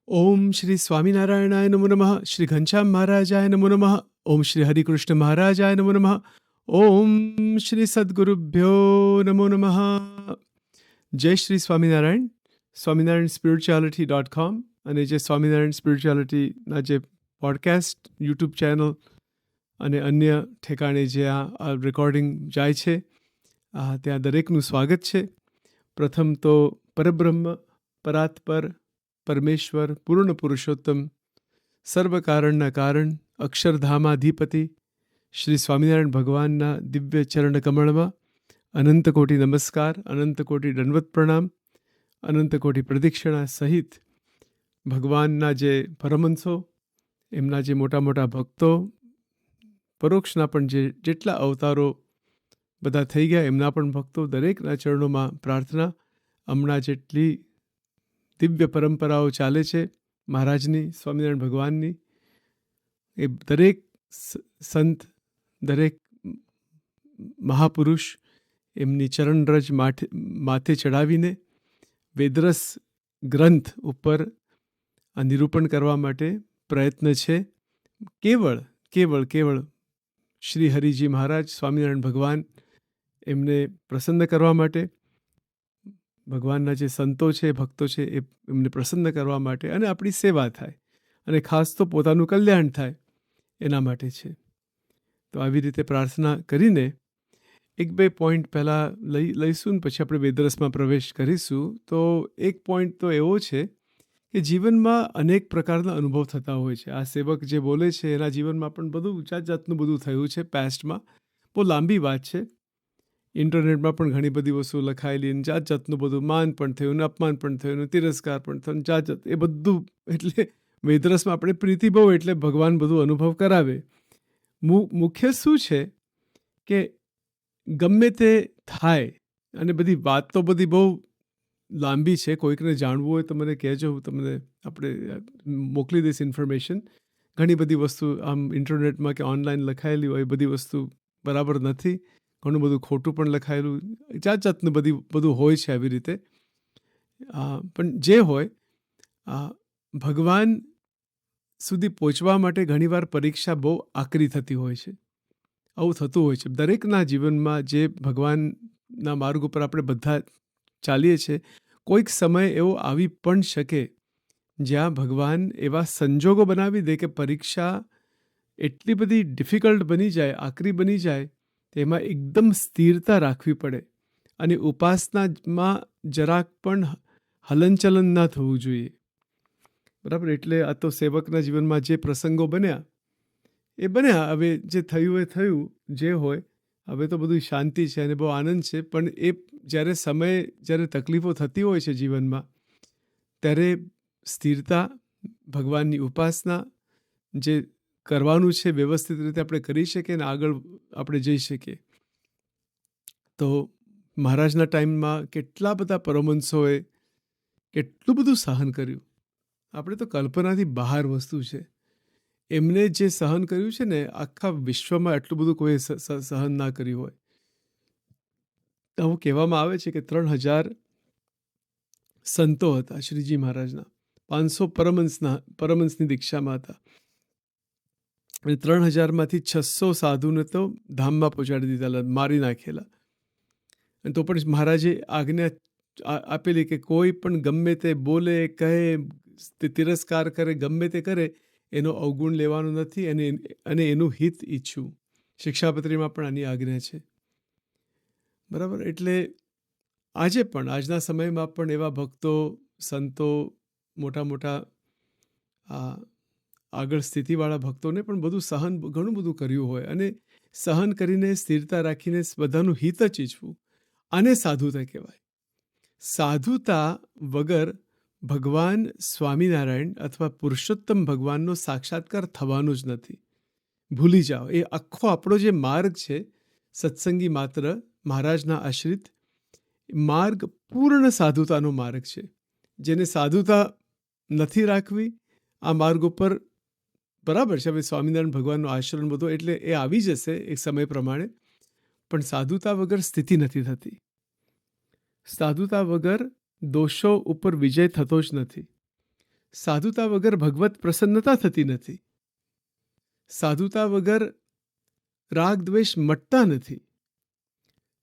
ઓમ શ્રી સ્વામિનારાયણાય નમો નમઃ. શ્રી ઘનશ્યામ મહારાજાય નમો નમઃ. ઓમ શ્રી હરિકૃષ્ણ મહારાજાય નમો નમઃ. ઓમ શ્રી સદગુરુભ્યો નમો નમઃ. જય શ્રી સ્વામિનારાયણ. સ્વામિનારાયણ સ્પિરિચ્યુઆલિટી.com અને જે સ્વામિનારાયણ સ્પિરિચ્યુઆલિટીના જે પોડકાસ્ટ યુટ્યુબ ચેનલ અને અન્ય ઠેકાણે જે આ રેકોર્ડિંગ જાય છે, ત્યાં દરેકનું સ્વાગત છે. પ્રથમ તો પરબ્રહ્મ, પરાત્પર, પરમેશ્વર, પૂર્ણ પુરુષોત્તમ, સર્વ કારણના કારણ, અક્ષરધામાધિપતિ શ્રી સ્વામિનારાયણ ભગવાનના દિવ્ય ચરણ કમળમાં અનંત કોટી નમસ્કાર, અનંત કોટી દંડવત પ્રણામ, અનંત કોટી પ્રદક્ષિણા સહિત ભગવાનના જે પરમહંસો, એમના જે મોટા મોટા ભક્તો, પરોક્ષના પણ જેટલા અવતારો બધા થઈ ગયા એમના પણ ભક્તો, દરેકના ચરણોમાં પ્રાર્થના. હમણાં જેટલી દિવ્ય પરંપરાઓ ચાલે છે મહારાજની, સ્વામિનારાયણ ભગવાનની, એ દરેક સંત, દરેક મહાપુરુષ એમની ચરણરજ માથે ચડાવીને વેદરસ ગ્રંથ ઉપર આ નિરૂપણ કરવા માટે પ્રયત્ન છે. કેવળ કેવળ કેવળ શ્રી હરિજી મહારાજ, સ્વામિનારાયણ ભગવાન, એમને પ્રસન્ન કરવા માટે, ભગવાનના જે સંતો છે, ભક્તો છે, એમને પ્રસન્ન કરવા માટે અને આપણી સેવા થાય અને ખાસ તો પોતાનું કલ્યાણ થાય એના માટે છે. તો આવી રીતે પ્રાર્થના કરીને એક બે પોઈન્ટ પહેલાં લઈશું ને પછી આપણે વેદરસમાં પ્રવેશ કરીશું. તો એક પોઈન્ટ તો એવો છે કે જીવનમાં અનેક પ્રકારના અનુભવ થતા હોય છે. આ સેવક જે બોલે છે એના જીવનમાં પણ બધું જાત જાતનું બધું થયું છે પાસ્ટમાં. બહુ લાંબી વાત છે. ઇન્ટરનેટમાં પણ ઘણી બધી વસ્તુ લખાયેલી, જાત જાતનું બધું, માન પણ થયું ને અપમાન પણ થયું ને તિરસ્કાર પણ થયું, જાત જાત એ બધું. એટલે વેદરસમાં આપણે પ્રીતિ બહુ એટલે ભગવાન બધું અનુભવ કરાવે. મુખ્ય શું છે કે ગમે તે થાય, અને બધી વાત તો બધી બહુ લાંબી છે. કોઈકને જાણવું હોય તો મને કહેજો, તમને આપણે મોકલી દઈશ ઇન્ફોર્મેશન. ઘણી બધી વસ્તુ આમ ઇન્ટરનેટમાં કે ઓનલાઈન લખાયેલી હોય, બધી વસ્તુ બરાબર નથી. ઘણું બધું ખોટું પણ લખાયેલું, જાત જાતનું બધું હોય છે આવી રીતે. પણ જે હોય, ભગવાન સુધી પહોંચવા માટે ઘણીવાર પરીક્ષા બહુ આકરી થતી હોય છે. આવું થતું હોય છે દરેકના જીવનમાં. જે ભગવાનના માર્ગ ઉપર આપણે બધા ચાલીએ છીએ, કોઈક સમય એવો આવી પણ શકે જ્યાં ભગવાન એવા સંજોગો બનાવી દે કે પરીક્ષા એટલી બધી ડિફિકલ્ટ બની જાય, આકરી બની જાય, તેમાં એકદમ સ્થિરતા રાખવી પડે અને ઉપાસનામાં જરાક પણ હલનચલન ના થવું જોઈએ. બરાબર? એટલે આ તો સેવકના જીવનમાં જે પ્રસંગો બન્યા એ બન્યા. હવે જે થયું એ થયું, જે હોય. હવે તો બધું શાંતિ છે અને બહુ આનંદ છે. પણ એ જ્યારે તકલીફો થતી હોય છે જીવનમાં, ત્યારે સ્થિરતા, ભગવાનની ઉપાસના, જે કરવાનું છે વ્યવસ્થિત રીતે આપણે કરી શકીએ ને આગળ આપણે જઈ શકીએ. તો મહારાજના ટાઈમમાં કેટલા બધા પરમહંસોએ કેટલું બધું સહન કર્યું, આપણે તો કલ્પનાથી બહાર વસ્તુ છે. એમને જે સહન કર્યું છે ને, આખા વિશ્વમાં એટલું બધું કોઈ સહન ના કર્યું હોય. આવું કહેવામાં આવે છે કે 3000 સંતો હતા શ્રીજી મહારાજના, 500 પરમહંસની દીક્ષામાં હતા, અને 3000માંથી 600 સાધુને તો ધામમાં પહોંચાડી દીધા, મારી નાખેલા. અને તો પણ મહારાજે આજ્ઞા આપેલી કે કોઈ પણ ગમે તે બોલે, કહે, તિરસ્કાર કરે, ગમે તે કરે, એનો અવગુણ લેવાનો નથી અને એનું હિત ઈચ્છું. શિક્ષાપત્રીમાં પણ આની આજ્ઞા છે. બરાબર? એટલે આજે પણ, આજના સમયમાં પણ એવા ભક્તો, સંતો, મોટા મોટા આગળ સ્થિતિવાળા ભક્તોને પણ ઘણું બધું કર્યું હોય, અને સહન કરીને સ્થિરતા રાખીને બધાનું હિત જ ઈચ્છવું, આને સાધુતા કહેવાય. સાધુતા વગર ભગવાન સ્વામિનારાયણ અથવા પુરુષોત્તમ ભગવાનનો સાક્ષાત્કાર થવાનો જ નથી. ભૂલી જાઓ. એ આખો આપણો જે માર્ગ છે, સત્સંગી માત્ર, મહારાજના આશ્રિત માર્ગ, પૂર્ણ સાધુતાનો માર્ગ છે. જેને સાધુતા નથી રાખવી આ માર્ગ ઉપર, બરાબર છે. હવે સ્વામિનારાયણ ભગવાનનો આશ્રમ બધો, એટલે એ આવી જશે એક સમય પ્રમાણે. પણ સાધુતા વગર સ્થિતિ નથી થતી. સાધુતા વગર દોષો ઉપર વિજય થતો જ નથી. સાધુતા વગર ભગવત પ્રસન્નતા થતી નથી. સાધુતા વગર રાગ દ્વેષ મટતા નથી.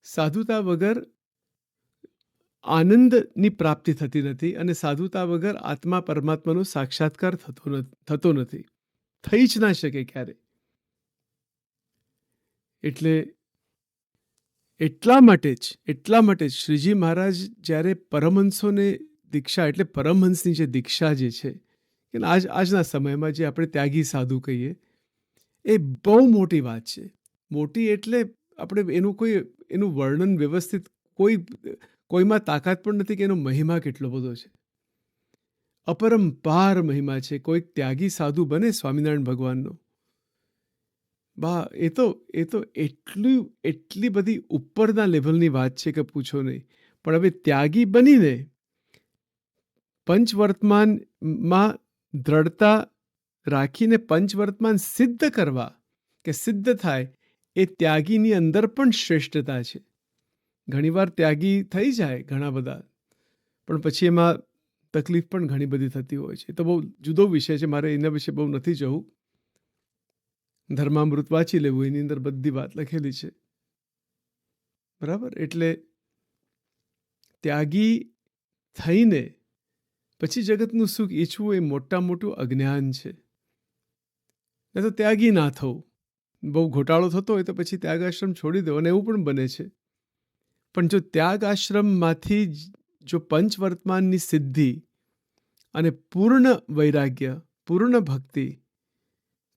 સાધુતા વગર આનંદની પ્રાપ્તિ થતી નથી. અને સાધુતા વગર આત્મા પરમાત્માનો સાક્ષાત્કાર થતો નથી, થઈ જ ના શકે ક્યારે. એટલે એટલા માટે જ શ્રીજી મહારાજ જ્યારે પરમહંસોને દીક્ષા, એટલે પરમહંસની જે દીક્ષા જે છે કે આજના સમયમાં જે આપણે ત્યાગી સાધુ કહીએ, એ બહુ મોટી વાત છે. મોટી એટલે આપણે એનું વર્ણન વ્યવસ્થિત કોઈમાં તાકાત પણ નથી કે એનો મહિમા કેટલો બધો છે. અપરંપાર મહિમા છે. કોઈક ત્યાગી સાધુ બને સ્વામિનારાયણ ભગવાનનો, બા એ તો એટલી બધી ઉપરના લેવલની વાત છે કે પૂછો નહીં. પણ હવે ત્યાગી બનીને પંચવર્તમાનમાં દ્રઢતા રાખીને પંચવર્તમાન સિદ્ધ કરવા કે સિદ્ધ થાય, એ ત્યાગીની અંદર પણ શ્રેષ્ઠતા છે. ઘણીવાર ત્યાગી થઈ જાય ઘણા બધા, પણ પછી એમાં તકલીફ પણ ઘણી બધી થતી હોય છે. તો બહુ જુદો વિષય છે, મારે એના વિશે બહુ નથી જવું. ધર્મામૃત વાંચી લેવું, એની અંદર બધી વાત લખેલી છે. બરાબર. એટલે ત્યાગી થઈને પછી જગતનું સુખ ઈચ્છવું એ મોટું અજ્ઞાન છે. એ તો ત્યાગી ના થવું. બહુ ઘોટાળો થતો હોય તો પછી ત્યાગ આશ્રમ છોડી દો, અને એવું પણ બને છે. પણ જો ત્યાગ આશ્રમમાંથી જો પંચવર્તમાનની સિદ્ધિ અને પૂર્ણ વૈરાગ્ય, પૂર્ણ ભક્તિ,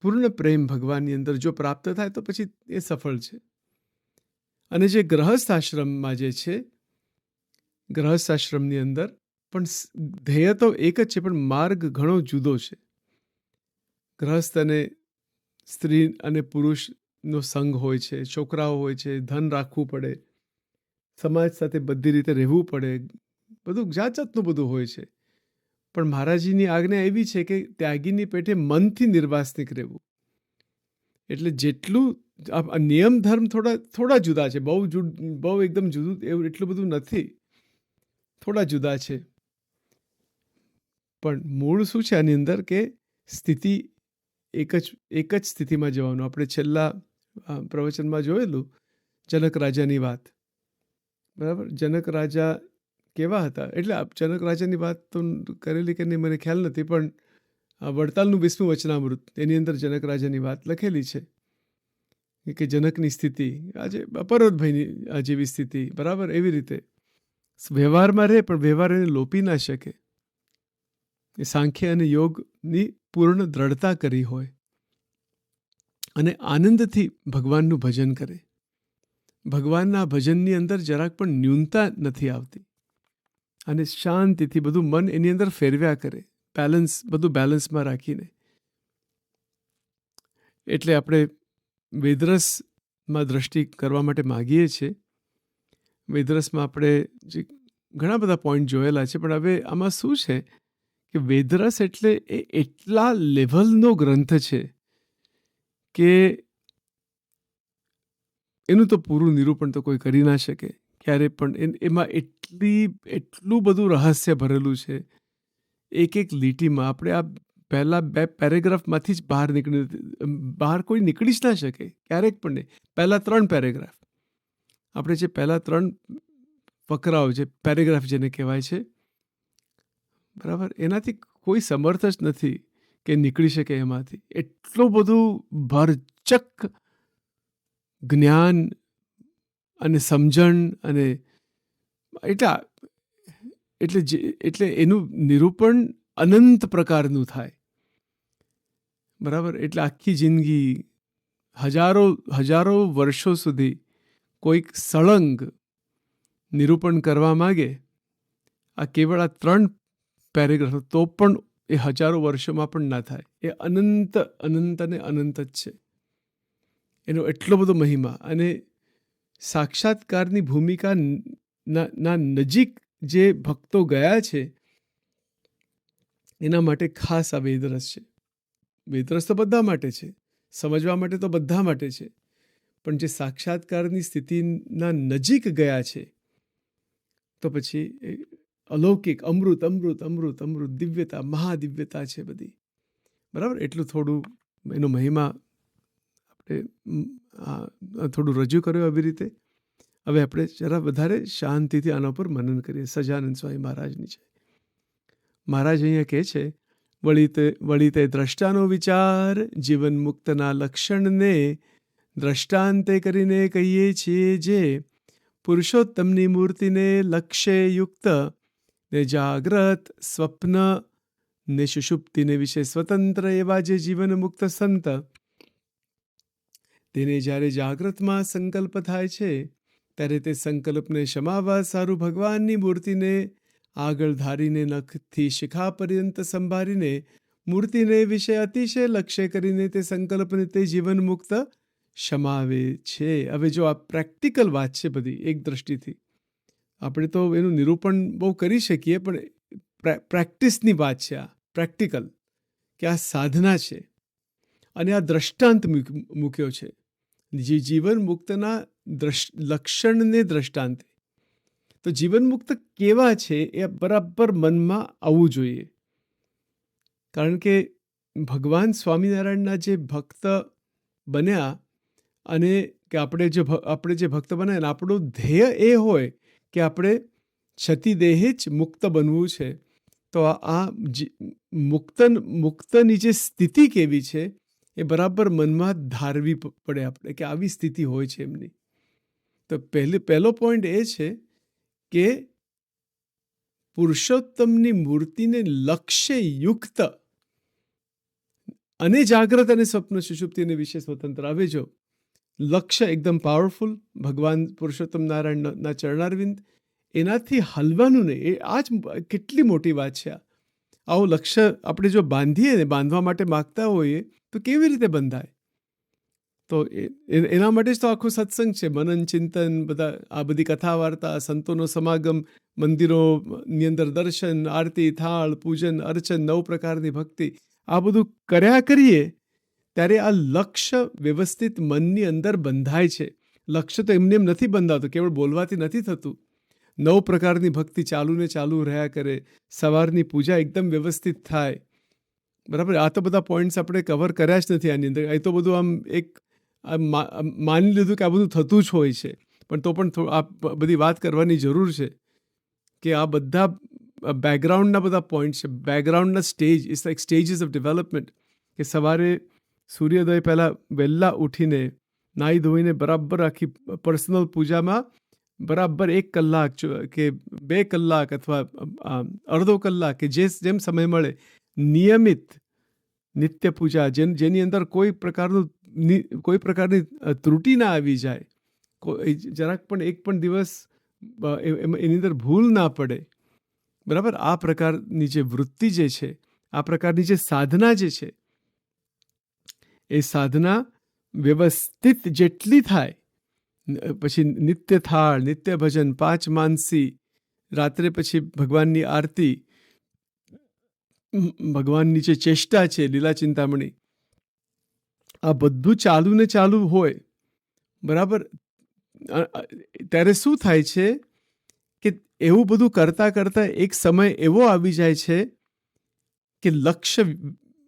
પૂર્ણ પ્રેમ ભગવાનની અંદર જો પ્રાપ્ત થાય તો પછી એ સફળ છે. અને જે ગ્રહસ્થ આશ્રમમાં જે છે, ગ્રહસ્થ આશ્રમની અંદર પણ ધ્યેય તો એક જ છે, પણ માર્ગ ઘણો જુદો છે. ગ્રહસ્થ અને સ્ત્રી અને પુરુષનો સંગ હોય છે, છોકરાઓ હોય છે, ધન રાખવું પડે, સમાજ સાથે બધી રીતે રહેવું પડે, બધું જાતનું બધું હોય છે. પણ મહારાજીની આજ્ઞા એવી છે કે ત્યાગીની પેટે મનથી નિર્વાસનિક રહેવું. એટલે જેટલું નિયમ ધર્મ થોડા જુદા છે, બહુ એકદમ જુદું એવું એટલું બધું નથી, થોડા જુદા છે. પણ મૂળ શું છે આની અંદર કે સ્થિતિ એક જ સ્થિતિમાં જવાનું. આપણે છેલ્લા પ્રવચનમાં જોયેલું જનક રાજાની વાત. બરાબર. જનક રાજા કેવા હતા, એટલે જનક રાજાની વાત તો કરેલી કે નહીં મને ખ્યાલ નથી, પણ વડતાલનું 20મું વચનામૃત એની અંદર જનક રાજાની વાત લખેલી છે કે જનકની સ્થિતિ આજે પર્વતભાઈની જેવી સ્થિતિ. બરાબર. એવી રીતે વ્યવહારમાં રહે પણ વ્યવહાર એને લોપી ના શકે. એ સાંખ્ય અને યોગની પૂર્ણ દ્રઢતા કરી હોય અને આનંદથી ભગવાનનું ભજન કરે. ભગવાનના ભજનની અંદર જરાક પણ ન્યૂનતા નથી આવતી અને શાંતિથી બધું મન એની અંદર ફેરવ્યા કરે, બધું બેલેન્સમાં રાખીને. એટલે આપણે વેદરસમાં દ્રષ્ટિ કરવા માટે માગીએ છીએ. વેદરસમાં આપણે જે ઘણા બધા પોઈન્ટ જોયેલા છે, પણ હવે આમાં શું છે કે વેદરસ એટલે એ એટલા લેવલનો ગ્રંથ છે કે એનું તો પૂરું નિરૂપણ તો કોઈ કરી ના શકે ક્યારે પણ. એમાં એટલું બધું રહસ્ય ભરેલું છે. એક લીટીમાં આપણે આ પહેલા 2 પેરેગ્રાફમાંથી જ બહાર કોઈ નીકળી જ ના શકે ક્યારેક પણ નહીં. પહેલા 3 પેરેગ્રાફ આપણે જે પહેલા 3 ફકરાઓ જે પેરેગ્રાફ જેને કહેવાય છે, બરાબર, એનાથી કોઈ સમર્થ જ નથી કે નીકળી શકે એમાંથી. એટલું બધું ભરચક જ્ઞાન અને સમજણ અને એટલે એનું નિરૂપણ અનંત પ્રકારનું થાય. બરાબર. એટલે આખી જિંદગી હજારો વર્ષો સુધી કોઈક સળંગ નિરૂપણ કરવા માગે, આ કેવળ આ 3 પેરેગ્રાફ તો પણ એ હજારો વર્ષોમાં પણ ના થાય. એ અનંત અને અનંત જ છે. એનો એટલો બધો મહિમા અને સાક્ષાત્કારની ભૂમિકા ના નજીક જે ભક્તો ગયા છે એના માટે ખાસ આ વેદરસ છે. વેદરસ તો બધા માટે છે, સમજવા માટે તો બધા માટે છે, પણ જે સાક્ષાત્કારની સ્થિતિના નજીક ગયા છે તો પછી અલૌકિક, અમૃત અમૃત અમૃત અમૃત, દિવ્યતા, મહાદિવ્યતા છે બધી. બરાબર, એટલું થોડું એનો મહિમા આપણે થોડું રજૂ કર્યો આવી રીતે. હવે આપણે જરા વધારે શાંતિથી આના ઉપર મનન કરીએ. સજાનંદ સ્વામી મહારાજની છે. મહારાજ અહીંયા કહે છે, વળી તે દ્રષ્ટાનો વિચાર જીવન મુક્તના લક્ષણને દ્રષ્ટાંતે કરીને કહીએ છીએ, જે પુરુષોત્તમની મૂર્તિને લક્ષ્ય યુક્ત ને જાગ્રત, સ્વપ્ન ને સુષુપ્તિને વિશે સ્વતંત્ર એવા જે જીવન મુક્ત સંત, તેને જ્યારે જાગ્રતમાં સંકલ્પ થાય છે ત્યારે તે સંકલ્પને શમાવવા સારું ભગવાનની મૂર્તિને આગળ ધારીને નખથી શિખા પર્યંત સંભાળીને મૂર્તિને વિશે અતિશય લક્ષ્ય કરીને તે સંકલ્પને તે જીવન મુક્ત શમાવે છે. હવે જો આ પ્રેક્ટિકલ વાત છે બધી, એક દ્રષ્ટિથી આપણે તો એનું નિરૂપણ બહુ કરી શકીએ, પણ પ્રેક્ટિસની વાત છે, આ પ્રેક્ટિકલ, કે આ સાધના છે અને આ દ્રષ્ટાંત મૂક્યો છે. જે જીવન મુક્તના લક્ષણને દ્રષ્ટાંતે. તો જીવન મુક્ત કેવા છે એ બરાબર મનમાં આવવું જોઈએ. કારણ કે ભગવાન સ્વામિનારાયણના જે ભક્ત બન્યા, અને કે આપણે જે ભક્ત બનાવ્યા, આપણું ધ્યેય એ હોય કે આપણે છતિદેહે જ મુક્ત બનવું છે. તો આ મુક્તની જે સ્થિતિ કેવી છે એ બરાબર મનમાં ધારવી પડે આપણે, કે આવી સ્થિતિ હોય છે એમની. તો પહેલો પોઈન્ટ એ છે કે પુરુષોત્તમની મૂર્તિને લક્ષ્ય યુક્ત અને જાગ્રત અને સ્વપ્ન સુષુપ્તિને વિશે સ્વતંત્ર. હવે જો લક્ષ્ય એકદમ પાવરફુલ, ભગવાન પુરુષોત્તમ નારાયણના ચરણારવિંદ, એનાથી હલવાનું નહીં. એ આ જ કેટલી મોટી વાત છે. આવું લક્ષ્ય આપણે જો બાંધીએ ને, બાંધવા માટે માગતા હોઈએ, તો કેવી રીતે બંધાય? તો એના માટે જ તો આખું સત્સંગ છે, મનન ચિંતન, આ બધી કથા વાર્તા, સંતોનો સમાગમ, મંદિરોની અંદર દર્શન, આરતી, થાળ, પૂજન, અર્ચન, 9 પ્રકારની ભક્તિ, આ બધું કર્યા કરીએ ત્યારે આ લક્ષ્ય વ્યવસ્થિત મનની અંદર બંધાય છે. લક્ષ્ય તો એમને એમ નથી બંધાતું, કેવળ બોલવાથી નથી થતું. 9 પ્રકારની ભક્તિ ચાલુ ને ચાલુ રહ્યા કરે, સવારની પૂજા એકદમ વ્યવસ્થિત થાય. બરાબર, આ તો બધા પોઈન્ટ્સ આપણે કવર કર્યા જ નથી આની અંદર. એ તો બધું આમ એક માની લીધું કે આ બધું થતું જ હોય છે, પણ તો પણ આ બધી વાત કરવાની જરૂર છે કે આ બધા બેકગ્રાઉન્ડના બધા પોઈન્ટ છે, બેકગ્રાઉન્ડના stage. It's like stages of development. કે સવારે સૂર્યોદય પહેલાં વહેલા ઉઠીને નાહી ધોઈને બરાબર આખી પર્સનલ પૂજામાં બરાબર 1 કલાક કે 2 કલાક અથવા અડધો કલાક કે જેમ સમય મળે, નિયમિત નિત્ય પૂજા, જેની અંદર કોઈ પ્રકારની ત્રુટિ ના આવી જાય, જરાક પણ એક પણ દિવસ એની અંદર ભૂલ ના પડે. બરાબર, આ પ્રકારની જે વૃત્તિ જે છે, આ પ્રકારની જે સાધના જે છે, એ સાધના વ્યવસ્થિત જેટલી થાય, પછી નિત્ય થાળ, નિત્ય ભજન, 5 માનસી, રાત્રે પછી ભગવાનની આરતી, ભગવાનની જે ચેષ્ટા છે, લીલા ચિંતામણી, આ બધું ચાલુ ને ચાલુ હોય. બરાબર, ત્યારે શું થાય છે કે એવું બધું કરતાં કરતાં એક સમય એવો આવી જાય છે કે લક્ષ્ય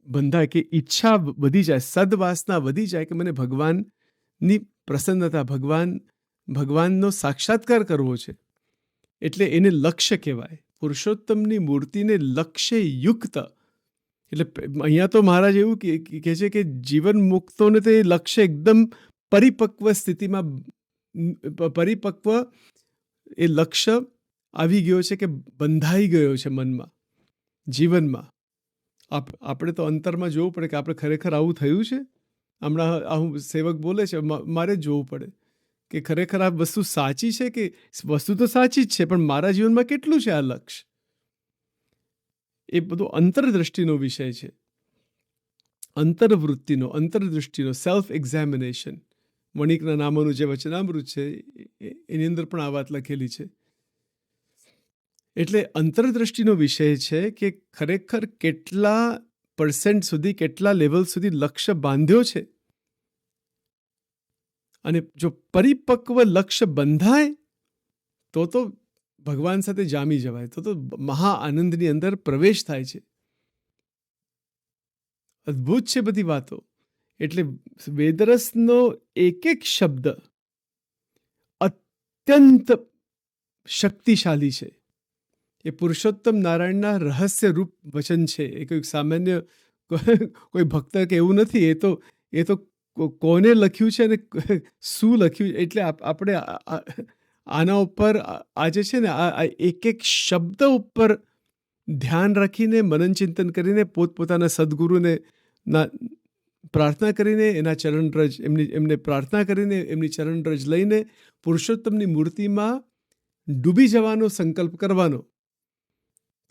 બંધાય, કે ઈચ્છા વધી જાય, સદવાસના વધી જાય કે મને ભગવાનની પ્રસન્નતા, ભગવાનનો સાક્ષાત્કાર કરવો છે. એટલે એને લક્ષ્ય કહેવાય. પુરુષોત્તમની મૂર્તિને લક્ષ્ય યુક્ત. એટલે અહીંયા તો મહારાજ એવું કહે છે કે જીવન મુક્તોને તો એ લક્ષ્ય એકદમ પરિપક્વ સ્થિતિમાં, પરિપક્વ એ લક્ષ્ય આવી ગયો છે, કે બંધાઈ ગયો છે મનમાં, જીવનમાં. આપણે તો અંતરમાં જોવું પડે કે આપણે ખરેખર આવું થયું છે. હમણાં આવું સેવક બોલે છે, મારે જોવું પડે કે ખરેખર આ વસ્તુ સાચી છે, કે વસ્તુ તો સાચી જ છે, પણ મારા જીવનમાં કેટલું છે આ લક્ષ્ય. એ બધું અંતરદ્રષ્ટિનો વિષય છે, અંતરવૃત્તિનો, અંતરદૃષ્ટિનો, સેલ્ફ એક્ઝામિનેશન. વણિકના નામોનું જે વચનામૃત છે એની અંદર પણ આ વાત લખેલી છે. એટલે અંતરદ્રષ્ટિનો વિષય છે કે ખરેખર કેટલા % સુધી, કેટલા લેવલ સુધી લક્ષ્ય બાંધ્યો છે. અને જો પરિપક્વ લક્ષ્ય બંધાય તો ભગવાન સાથે જામી જવાય. તો મહા આનંદની અંદર પ્રવેશ થાય છે. અદ્ભુત છે બધી વાતો. એટલે વેદરસનો એક એક શબ્દ અત્યંત શક્તિશાળી છે. એ પુરુષોત્તમ નારાયણના રહસ્ય રૂપ વચન છે. એ કોઈ સામાન્ય કોઈ ભક્ત કે એવું નથી. એ તો કોને લખ્યું છે અને શું લખ્યું. એટલે આપણે આના ઉપર આજે છે ને આ એક એક શબ્દ ઉપર ધ્યાન રાખીને મનન ચિંતન કરીને પોતપોતાના સદગુરુને પ્રાર્થના કરીને એના ચરણરજ એમને પ્રાર્થના કરીને એમની ચરણરજ લઈને પુરુષોત્તમની મૂર્તિમાં ડૂબી જવાનો સંકલ્પ કરવાનો.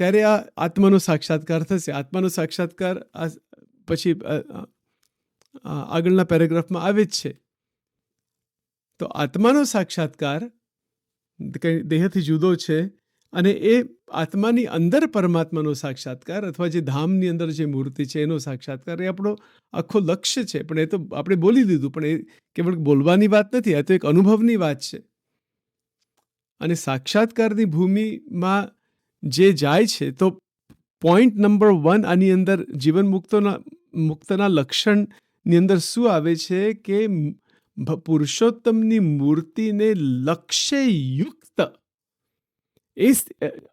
ત્યારે આ આત્માનો સાક્ષાત્કાર થશે. આત્માનો સાક્ષાત્કાર પછી આગળના પેરેગ્રાફમાં આવે જ છે. તો આત્માનો સાક્ષાત્કાર દેહથી જુદો છે અને એ આત્માની અંદર પરમાત્માનો સાક્ષાત્કાર અથવા જે ધામની અંદર જે મૂર્તિ છે એનો સાક્ષાત્કાર એ આપણો આખો લક્ષ્ય છે. પણ એ તો આપણે બોલી દીધું, પણ એ કેવળ બોલવાની વાત નથી, આ તો એક અનુભવની વાત છે. અને સાક્ષાત્કારની ભૂમિમાં જે જાય છે તો પોઈન્ટ નંબર 1 આની અંદર જીવન મુક્તના લક્ષણની અંદર શું આવે છે કે પુરુષોત્તમની મૂર્તિને લક્ષ્યયુક્ત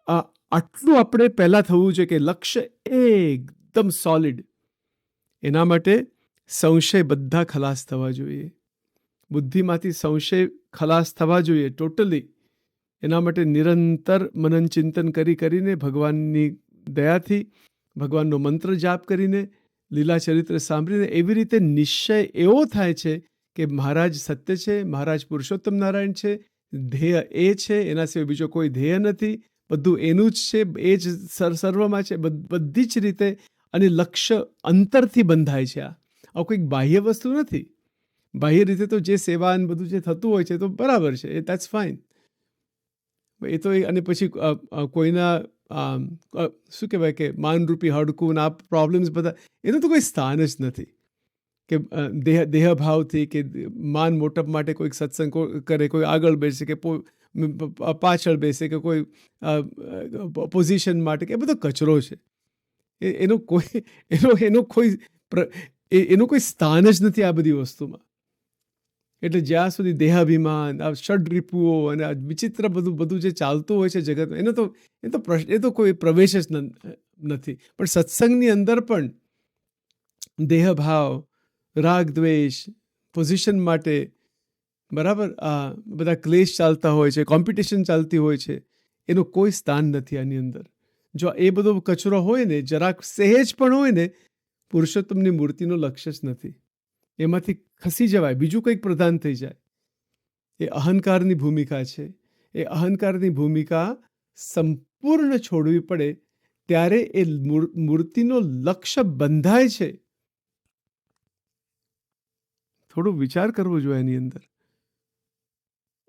આટલું આપણે પહેલાં થવું જોઈએ કે લક્ષ્ય એકદમ સોલિડ. એના માટે સંશય બધા ખલાસ થવા જોઈએ. બુદ્ધિમાંથી સંશય ખલાસ થવા જોઈએ ટોટલી. એના માટે નિરંતર મનન ચિંતન કરીને ભગવાનની દયાથી ભગવાનનો મંત્ર જાપ કરીને લીલા ચરિત્ર સાંભળીને એવી રીતે નિશ્ચય એવો થાય છે કે મહારાજ સત્ય છે, મહારાજ પુરુષોત્તમ નારાયણ છે, ધ્યેય એ છે, એના સિવાય બીજો કોઈ ધ્યેય નથી, બધું એનું જ છે, એ જ સર્વમાં છે બધી જ રીતે. અને લક્ષ્ય અંતરથી બંધાય છે. આ કોઈક બાહ્ય વસ્તુ નથી. બાહ્ય રીતે તો જે સેવા અને બધું જે થતું હોય છે તો બરાબર છે, એ દેટ્સ ફાઇન. એ તો અને પછી કોઈના શું કહેવાય કે માનરૂપી હડકું ના પ્રોબ્લેમ્સ બધા એનું તો કોઈ સ્થાન જ નથી. કે દેહભાવથી કે માન મોટપ માટે કોઈક સત્સંગ કરે, કોઈ આગળ બેસે કે પાછળ બેસે કે કોઈ પોઝિશન માટે કે એ બધો કચરો છે. એનું કોઈ સ્થાન જ નથી આ બધી વસ્તુમાં. એટલે જ્યાં સુધી દેહાભિમાન, આ ષડરિપુઓ અને આ વિચિત્ર બધું જે ચાલતું હોય છે જગતમાં, એ તો કોઈ પ્રવેશ જ નથી. પણ સત્સંગની અંદર પણ દેહભાવ, રાગ દ્વેષ, પોઝિશન માટે બરાબર આ બધા ક્લેશ ચાલતા હોય છે, કોમ્પિટિશન ચાલતી હોય છે, એનું કોઈ સ્થાન નથી આની અંદર. જો એ બધો કચરો હોય ને, જરાક સહેજ પણ હોય ને, પુરુષોત્તમની મૂર્તિનો લક્ષ્ય જ નથી. એમાંથી ખસી જવાય, બીજું કંઈક પ્રધાન થઈ જાય. એ અહંકારની ભૂમિકા છે. એ અહંકારની ભૂમિકા સંપૂર્ણ છોડવી પડે ત્યારે એ મૂર્તિનો લક્ષ્ય બંધાય છે. થોડો વિચાર કરવો જોઈએ એની અંદર.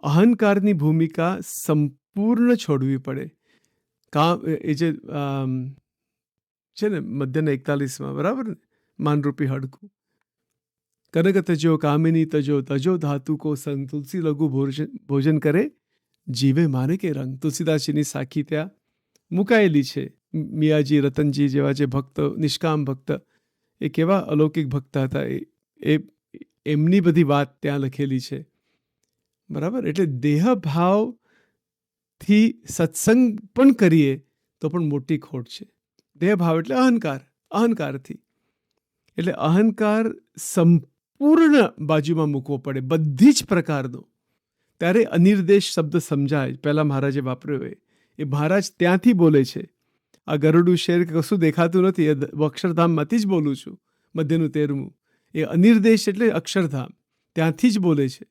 અહંકારની ભૂમિકા સંપૂર્ણ છોડવી પડે. એ જે છે ને મધ્યના 41માં બરાબર ને, માનરૂપી હડકું. કનક તજો કામિની તજો તજો ધાતુ કો સંગ તુલસી લઘુ ભોજન કરે જીવે માને કે રંગ. તુલસીદાસજીની સાખી ત્યાં મુકાયેલી છે. મિયાજી, રતનજી જેવા જે ભક્ત, નિષ્કામ ભક્ત, એ કેવા અલૌકિક ભક્ત હતા, એ એમની બધી વાત ત્યાં લખેલી છે બરાબર. એટલે દેહભાવથી સત્સંગ પણ કરીએ તો પણ મોટી ખોટ છે. દેહભાવ એટલે અહંકારથી. એટલે અહંકાર સંપૂર્ણ બાજુમાં મૂકવો પડે, બધી જ પ્રકારનો. ત્યારે અનિર્દેશ શબ્દ સમજાય. પહેલાં મહારાજે વાપર્યો એ મહારાજ ત્યાંથી બોલે છે. આ ગરુડું શેર કે કશું દેખાતું નથી, એ અક્ષરધામમાંથી જ બોલું છું, મધ્યનું 13મું. એ અનિર્દેશ એટલે અક્ષરધામ, ત્યાંથી જ બોલે છે.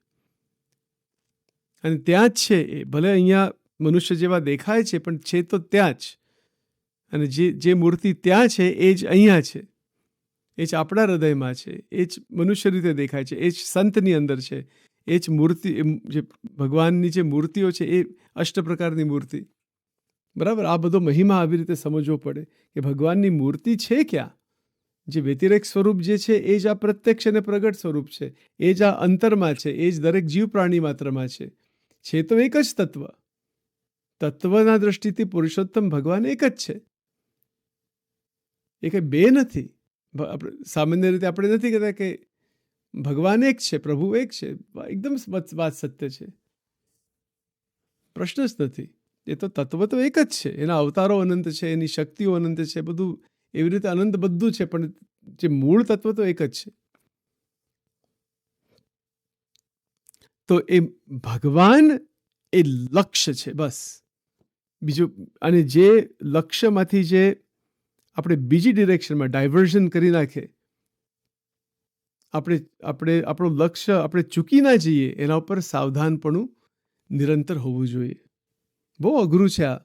અને ત્યાં જ છે એ. ભલે અહીંયા મનુષ્ય જેવા દેખાય છે પણ છે તો ત્યાં જ. અને જે મૂર્તિ ત્યાં છે એ જ અહીંયા છે, એ જ આપણા હૃદયમાં છે, એ જ મનુષ્ય રીતે દેખાય છે, એ જ સંતની અંદર છે, એ જ મૂર્તિ, જે ભગવાનની જે મૂર્તિઓ છે એ અષ્ટ પ્રકારની મૂર્તિ બરાબર. આ બધો મહિમા આવી રીતે સમજવો પડે કે ભગવાનની મૂર્તિ છે ક્યાં. જે વ્યતિરેક સ્વરૂપ જે છે એ જ આ પ્રત્યક્ષ અને પ્રગટ સ્વરૂપ છે, એ જ આ અંતરમાં છે, એ જ દરેક જીવ પ્રાણી માત્રમાં છે તો એક જ તત્વ. તત્વના દ્રષ્ટિથી પુરુષોત્તમ ભગવાન એક જ છે, એ કંઈ બે નથી. આપણે સામાન્ય રીતે આપણે નથી કહેતા કે ભગવાન એક છે, પ્રભુ એક છે, એકદમ વાત સત્ય છે, પ્રશ્ન જ નથી. એ તો તત્વ તો એક જ છે, એના અવતારો અનંત છે, એની શક્તિઓ અનંત છે, બધું એવી રીતે અનંત બધું છે, પણ જે મૂળ તત્વ તો એક જ છે. તો એ ભગવાન એ લક્ષ્ય છે, બસ. બીજું, અને જે લક્ષ્યમાંથી જે આપણે બીજી ડિરેક્શનમાં ડાયવર્ઝન કરી નાખે, આપણું લક્ષ્ય આપણે ચૂકી ના જઈએ, એના ઉપર સાવધાનપણું નિરંતર હોવું જોઈએ. બહુ અઘરું છે આ.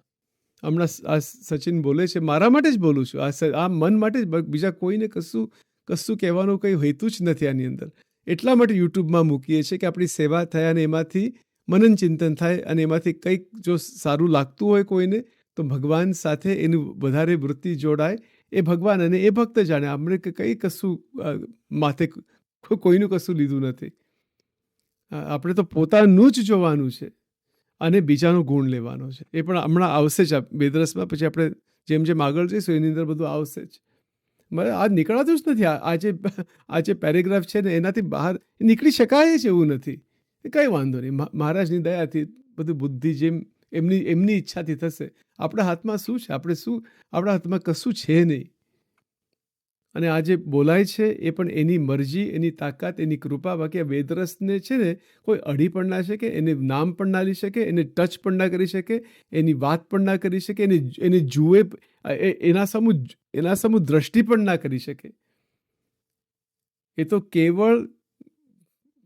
હમણાં આ સચિન બોલે છે, મારા માટે જ બોલું છું, આ મન માટે જ, બીજા કોઈને કશું કહેવાનું કંઈ હેતુ જ નથી આની અંદર. એટલા માટે યુટ્યુબમાં મૂકીએ છીએ કે આપણી સેવા થાય અને એમાંથી મનન ચિંતન થાય, અને એમાંથી કંઈક જો સારું લાગતું હોય કોઈને, તો ભગવાન સાથે એનું વધારે વૃત્તિ જોડાય. એ ભગવાન અને એ ભક્ત જાણે. આપણે કંઈ કશું માથે કોઈનું કશું લીધું નથી. આપણે તો પોતાનું જ જોવાનું છે અને બીજાનો ગુણ લેવાનો છે. એ પણ હમણાં આવશે જ વેદરસમાં. પછી આપણે જેમ જેમ આગળ જઈશું એની અંદર બધું આવશે જ. મારે આ નીકળાતું જ નથી. આ જે પેરેગ્રાફ છે ને, એનાથી બહાર નીકળી શકાય જ એવું નથી. કંઈ વાંધો નહીં, મહારાજની દયાથી બધું બુદ્ધિ જેમ એમની ઈચ્છાથી થશે. આપણા હાથમાં શું છે? આપણા હાથમાં કશું છે નહીં. અને આ જે બોલાય છે એ પણ એની મરજી, એની તાકાત, એની કૃપા. બાકી આ વેદરસને છે ને કોઈ અડી પણ ના શકે, એને નામ પણ ના લઈ શકે, એને ટચ પણ ના કરી શકે, એની વાત પણ ના કરી શકે, એને જુએ, એના સમૂહ દ્રષ્ટિ પણ ના કરી શકે. એ તો કેવળ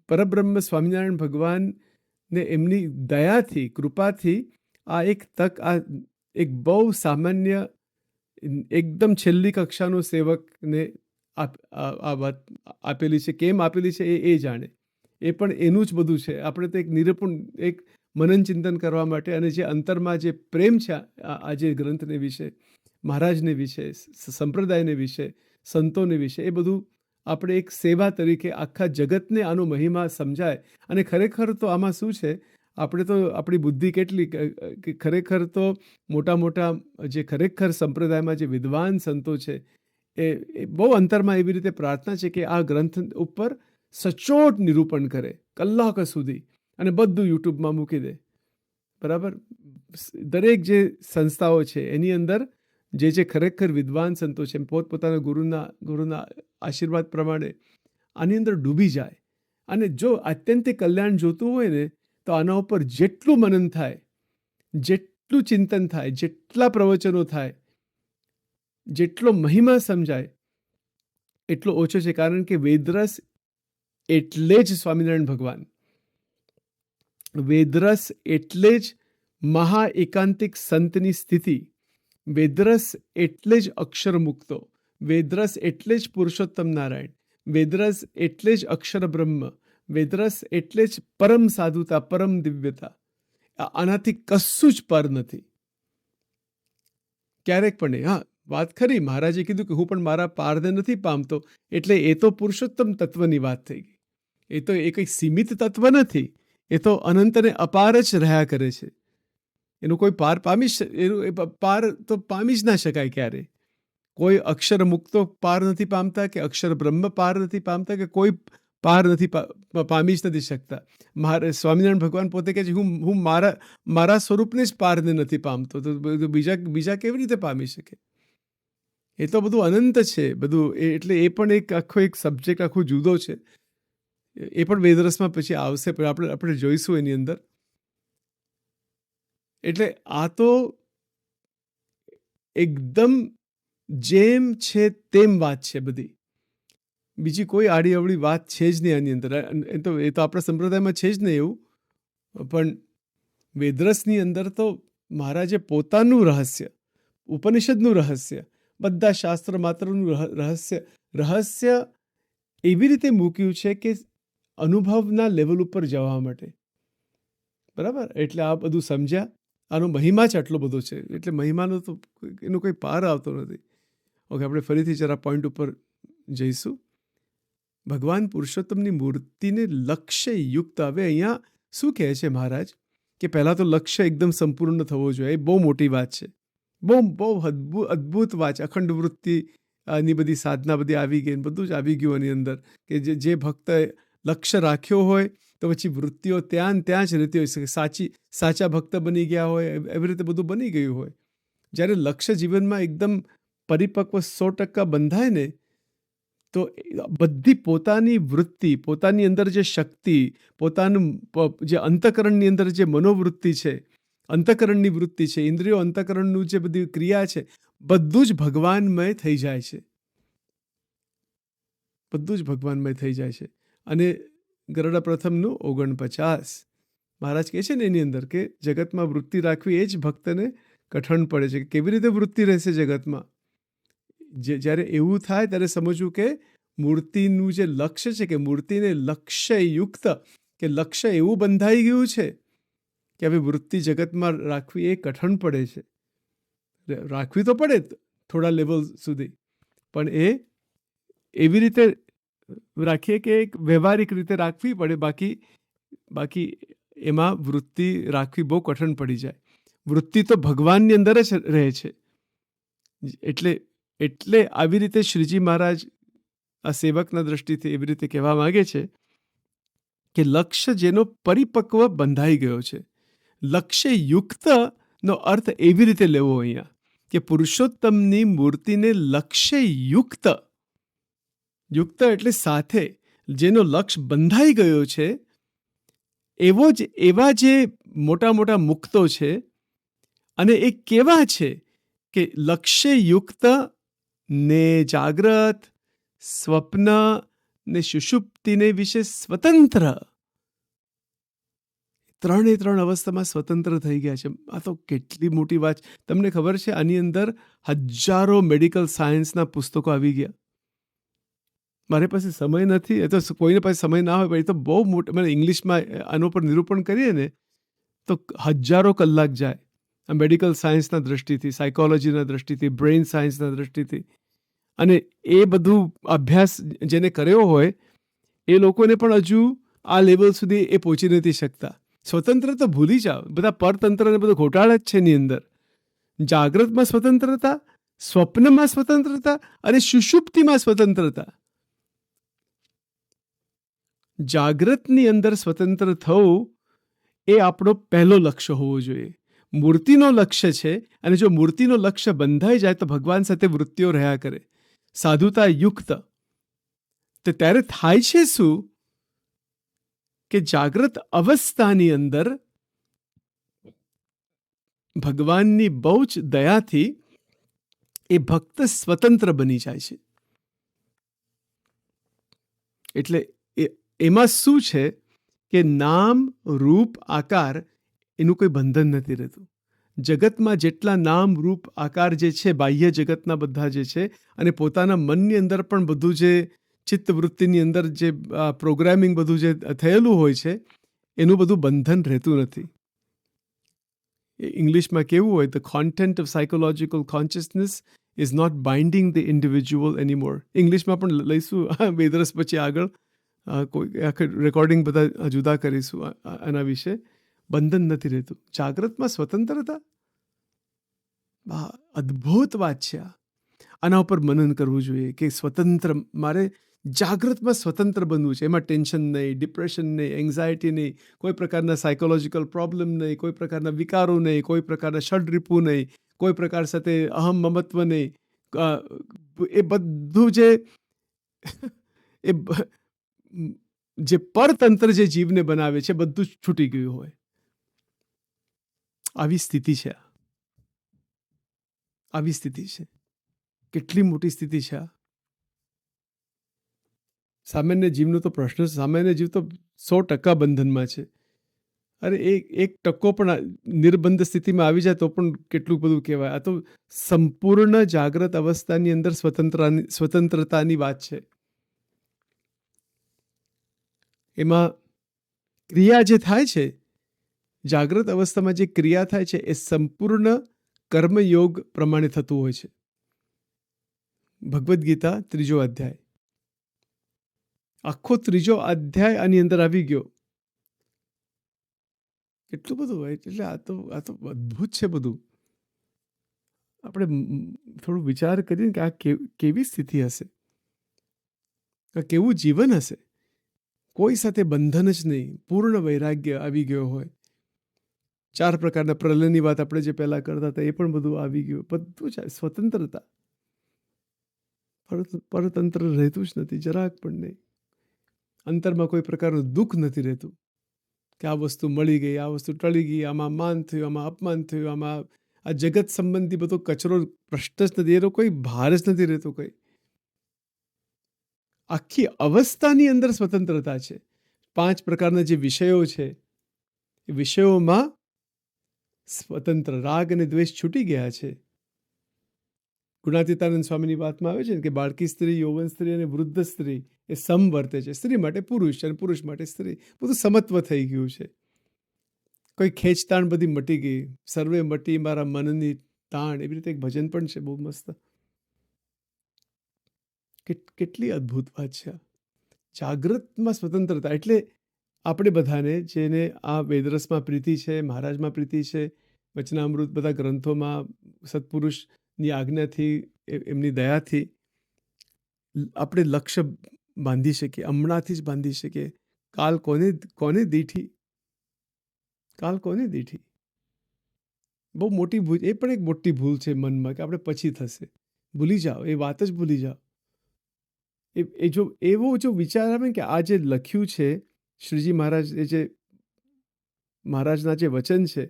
પરબ્રહ્મ સ્વામિનારાયણ ભગવાનને એમની દયાથી, કૃપાથી આ એક તક, આ એક બહુ સામાન્ય, એકદમ છેલ્લી કક્ષાનો સેવકને આ વાત આપેલી છે. કેમ આપેલી છે એ જાણે. એ પણ એનું જ બધું છે. આપણે તો એક નિરૂપણ, એક મનન ચિંતન કરવા માટે, અને જે અંતરમાં જે પ્રેમ છે આ જે ગ્રંથને વિશે, મહારાજને વિશે, સંપ્રદાયને વિશે, સંતોને વિશે, એ બધું આપણે એક સેવા તરીકે આખા જગતને આનો મહિમા સમજાય. અને ખરેખર તો આમાં શું છે, આપણે તો આપણી બુદ્ધિ કેટલી કે ખરેખર તો મોટા જે ખરેખર સંપ્રદાયમાં જે વિદ્વાન સંતો છે, એ બહુ અંતરમાં એવી રીતે પ્રાર્થના છે કે આ ગ્રંથ ઉપર સચોટ નિરૂપણ કરે કલાકો સુધી, અને બધું યુટ્યુબમાં મૂકી દે. બરાબર. દરેક જે સંસ્થાઓ છે એની અંદર જે ખરેખર વિદ્વાન સંતો છે, પોતપોતાના ગુરુના આશીર્વાદ પ્રમાણે આની અંદર ડૂબી જાય. અને જો આત્યંતિક કલ્યાણ જોતું હોય ને, તો આના ઉપર જેટલું મનન થાય, જેટલું ચિંતન થાય, જેટલા પ્રવચનો થાય, જેટલો મહિમા સમજાય, એટલો ઓછો છે. કારણ કે વેદરસ એટલે જ સ્વામિનારાયણ ભગવાન, વેદરસ એટલે જ મહા એકાંતિક સંતની સ્થિતિ, વેદરસ એટલે જ અક્ષર મુક્તો, વેદરસ એટલે જ પુરુષોત્તમ નારાયણ, વેદરસ એટલે જ અક્ષર બ્રહ્મ, વેદરસ એટલે જ પરમ સાધુતા, પરમ દિવ્યતા. આનાથી કશું જ પર નથી ક્યારેક પણ નહીં. હા, વાત ખરી, મહારાજે કીધું કે હું પણ મારા પારને નથી પામતો, એટલે એ તો પુરુષોત્તમ તત્વની વાત થઈ ગઈ. એ તો એ કંઈ સીમિત તત્વ નથી, એ તો અનંત અને અપાર જ રહ્યા કરે છે. એનું કોઈ પાર તો પામી જ ના શકાય ક્યારે. કોઈ અક્ષર મુક્તો પાર નથી પામતા, કે અક્ષર બ્રહ્મ પાર નથી પામતા, કે કોઈ પાર નથી પામી જ નથી શકતા. સ્વામિનારાયણ ભગવાન પોતે કહે છે, હું મારા સ્વરૂપને જ પારને નથી પામતો, તો બીજા કેવી રીતે પામી શકે? એ તો બધું અનંત છે બધું. એટલે એ પણ એક સબ્જેક્ટ આખો જુદો છે. એ પણ વેદરસમાં પછી આવશે, પણ આપણે જોઈશું એની અંદર. એટલે આ તો એકદમ જેમ છે તેમ વાત છે બધી. બીજી કોઈ આડી અવળી વાત છે જ નહીં આની અંદર. એ તો આપણા સંપ્રદાયમાં છે જ નહીં એવું. પણ વેદરસની અંદર તો મહારાજે પોતાનું રહસ્ય, ઉપનિષદનું રહસ્ય, બધા શાસ્ત્ર માત્રનું રહસ્ય એવી રીતે મૂક્યું છે કે અનુભવના લેવલ ઉપર જવા માટે. બરાબર. એટલે આ બધું સમજ્યા. આનો મહિમા જ આટલો બધો છે. એટલે મહિમાનો તો એનો કોઈ પાર આવતો નથી. ઓકે, આપણે ફરીથી જરા પોઈન્ટ ઉપર જઈશું. ભગવાન પુરુષોત્તમની મૂર્તિને લક્ષ્ય યુક્ત. હવે અહીંયા શું કહે છે મહારાજ કે પહેલાં તો લક્ષ્ય એકદમ સંપૂર્ણ થવો જોઈએ. એ બહુ મોટી વાત છે. બહુ અદ્ભુત વાત છે. અખંડ વૃત્તિ ની બધી સાધના બધી આવી ગઈ, બધું જ આવી ગયું એની અંદર, કે જે ભક્ત લક્ષ્ય રાખ્યો હોય તો પછી વૃત્તિઓ ત્યાં જ રહેતી હોય શકે. સાચા ભક્ત બની ગયા હોય, એવી રીતે બધું બની ગયું હોય. જ્યારે લક્ષ્ય જીવનમાં એકદમ પરિપક્વ 100% બંધાય ને, તો બધી પોતાની વૃત્તિ, પોતાની અંદર જે શક્તિ, પોતાનું જે અંતઃકરણની અંદર જે મનોવૃત્તિ છે, અંતઃકરણની વૃત્તિ છે, ઇન્દ્રિયો અંતઃકરણનું જે બધી ક્રિયા છે, બધું જ ભગવાનમય થઈ જાય છે. બધું જ ભગવાનમય થઈ જાય છે. અને ગરડા પ્રથમનું 49 મહારાજ કહે છે ને એની અંદર કે જગતમાં વૃત્તિ રાખવી એ જ ભક્તને કઠણ પડે છે. કેવી રીતે વૃત્તિ રહેશે જગતમાં? જ્યારે એવું થાય ત્યારે સમજવું કે મૂર્તિનું જે લક્ષ્ય છે, કે મૂર્તિને લક્ષ્યયુક્ત, કે લક્ષ્ય એવું બંધાઈ ગયું છે કે હવે વૃત્તિ જગતમાં રાખવી એ કઠણ પડે છે. રાખવી તો પડે થોડા લેવલ સુધી, પણ એ એવી રીતે રાખીએ કે એક વ્યવહારિક રીતે રાખવી પડે. બાકી એમાં વૃત્તિ રાખવી બહુ કઠણ પડી જાય. વૃત્તિ તો ભગવાનની અંદર જ રહે છે. એટલે આવી રીતે શ્રીજી મહારાજ આ સેવકના દ્રષ્ટિથી એવી રીતે કહેવા માંગે છે કે લક્ષ્ય જેનો પરિપક્વ બંધાઈ ગયો છે. લક્ષ્ય યુક્તનો અર્થ એવી રીતે લેવો અહીંયા કે પુરુષોત્તમની મૂર્તિને લક્ષ્ય યુક્ત એટલે સાથે, જેનો લક્ષ્ય બંધાઈ ગયો છે, એવા જે મોટા મોટા મુક્તો છે. અને એ કેવા છે કે લક્ષ્યયુક્ત ને જાગ્રત, સ્વપ્ન ને સુષુપ્તિને વિશે સ્વતંત્ર, ત્રણ અવસ્થામાં સ્વતંત્ર થઈ ગયા છે. આ તો કેટલી મોટી વાત. તમને ખબર છે આની અંદર હજારો મેડિકલ સાયન્સના પુસ્તકો આવી ગયા. મારી પાસે સમય નથી, એ તો કોઈને પાસે સમય ના હોય, પણ એ તો બહુ મોટું. મને ઇંગ્લિશમાં આનો પર નિરૂપણ કરીએ ને તો હજારો કલાક જાય. આ મેડિકલ સાયન્સના દ્રષ્ટિથી, સાયકોલોજીના દ્રષ્ટિથી, બ્રેઇન સાયન્સના દ્રષ્ટિથી. અને એ બધું અભ્યાસ જેને કર્યો હોય એ લોકોને પણ હજુ આ લેવલ સુધી એ પહોંચી નથી શકતા. સ્વતંત્ર તો ભૂલી જાઓ, બધા પરતંત્રને બધો ઘોટાળા જ છે એની અંદર. જાગ્રતમાં સ્વતંત્રતા, સ્વપ્નમાં સ્વતંત્રતા અને સુષુપ્તિમાં સ્વતંત્રતા. જાગ્રતની અંદર સ્વતંત્ર થવું એ આપણો પહેલો લક્ષ્ય હોવો જોઈએ. મૂર્તિનો લક્ષ્ય છે, અને જો મૂર્તિનો લક્ષ્ય બંધાઈ જાય તો ભગવાન સાથે વૃત્તિઓ રહ્યા કરે સાધુતા યુક્ત. તો ત્યારે થાય છે શું કે જાગ્રત અવસ્થાની અંદર ભગવાનની બહુ જ દયાથી એ ભક્ત સ્વતંત્ર બની જાય છે. એટલે એમાં શું છે કે નામ, રૂપ, આકાર એનું કોઈ બંધન નથી રહેતું. જગતમાં જેટલા નામ, રૂપ, આકાર જે છે, બાહ્ય જગતના બધા જે છે, અને પોતાના મનની અંદર પણ બધું જે ચિત્તવૃત્તિની અંદર જે પ્રોગ્રામિંગ બધું જે થયેલું હોય છે, એનું બધું બંધન રહેતું નથી. ઇંગ્લિશમાં કેવું હોય, the content of psychological consciousness is not binding the individual anymore. ઇંગ્લિશમાં પણ લઈશું બેદરસ પછી આગળ કોઈ આખી રેકોર્ડિંગ બધા જુદા કરીશું આના વિશે. બંધન નથી રહેતું. જાગ્રતમાં સ્વતંત્રતા, અદ્ભુત વાત છે. આના ઉપર મનન કરવું જોઈએ કે સ્વતંત્ર, મારે જાગ્રતમાં સ્વતંત્ર બનવું છે. એમાં ટેન્શન નહીં, ડિપ્રેશન નહીં, એન્ઝાયટી નહીં, કોઈ પ્રકારના સાયકોલોજીકલ પ્રોબ્લેમ નહીં, કોઈ પ્રકારના વિકારો નહીં, કોઈ પ્રકારના ષડરિપુ નહીં, કોઈ પ્રકાર સાથે અહમ મમત્વ નહીં. એ બધું જે પરતંત્ર જે જીવને બનાવે છે, બધું જ છૂટી ગયું હોય. આવી સ્થિતિ છે. કેટલી મોટી સ્થિતિ છે આ. સામાન્ય જીવનો તો પ્રશ્ન, સામાન્ય જીવ તો 100% બંધનમાં છે. અરે એક ટકો પણ નિર્બંધ સ્થિતિમાં આવી જાય તો પણ કેટલું બધું કહેવાય. આ તો સંપૂર્ણ જાગ્રત અવસ્થાની અંદર સ્વતંત્રતાની વાત છે. એમાં ક્રિયા જે થાય છે, જાગ્રત અવસ્થામાં જે ક્રિયા થાય છે, એ સંપૂર્ણ કર્મયોગ પ્રમાણે થતું હોય છે. ભગવદ્ ગીતા 3 અધ્યાય, આખો 3 અધ્યાય આની અંદર આવી ગયો. કેટલું બધું હોય. એટલે આ તો અદ્ભુત છે બધું. આપણે થોડું વિચાર કરીએ કે આ કેવી સ્થિતિ હશે, આ કેવું જીવન હશે. કોઈ સાથે બંધન જ નહીં, પૂર્ણ વૈરાગ્ય આવી ગયો હોય. 4 પ્રકારના પ્રલયની વાત આપણે જે પહેલા કરતા હતા એ પણ બધું આવી ગયું. બધું જ સ્વતંત્રતા. પરતંત્ર રહેતું જ નથી જરાક પણ નહીં. અંતરમાં કોઈ પ્રકારનું દુઃખ નથી રહેતું કે આ વસ્તુ મળી ગઈ, આ વસ્તુ ટળી ગઈ, આમાં માન થયું, આમાં અપમાન થયું, આમાં આ જગત સંબંધી બધો કચરો પ્રશ્ન જ નથી. એનો કોઈ ભાર જ નથી રહેતો. કોઈ આખી અવસ્થાની અંદર સ્વતંત્રતા છે. 5 પ્રકારના જે વિષયો છે એ વિષયોમાં સ્વતંત્ર, રાગ અને દ્વેષ છૂટી ગયા છે. ગુણાતીતાનંદ સ્વામીની વાતમાં આવે છે ને કે બાળકી સ્ત્રી, યૌવન સ્ત્રી અને વૃદ્ધ સ્ત્રી એ સમ વર્તે છે. સ્ત્રી માટે પુરુષ અને પુરુષ માટે સ્ત્રી. બધું સમત્વ થઈ ગયું છે. કોઈ ખેંચતાણ બધી મટી ગઈ. સર્વે મટી મારા મનની તાણ. એવી રીતે એક ભજન પણ છે બહુ મસ્ત. કેટલી અદ્ભુત વાત છે. જાગૃતમાં સ્વતંત્રતા એટલે આપણે બધાને, જેને આ વેદરસમાં પ્રીતિ છે, મહારાજમાં પ્રીતિ છે, વચનામૃત બધા ગ્રંથોમાં સત્પુરુષની આજ્ઞાથી, એમની દયાથી આપણે લક્ષ્ય બાંધી શકીએ. હમણાંથી જ બાંધી શકીએ. કાલ કોને દીઠી, કાલ કોને દીઠી. બહુ મોટી ભૂલ. એ પણ એક મોટી ભૂલ છે મનમાં કે આપણે પછી થશે. ભૂલી જાઓ, એ વાત જ ભૂલી જાઓ. એ જો એવો જો વિચાર આવે કે આ જે લખ્યું છે શ્રીજી મહારાજ, એ જે મહારાજના જે વચન છે,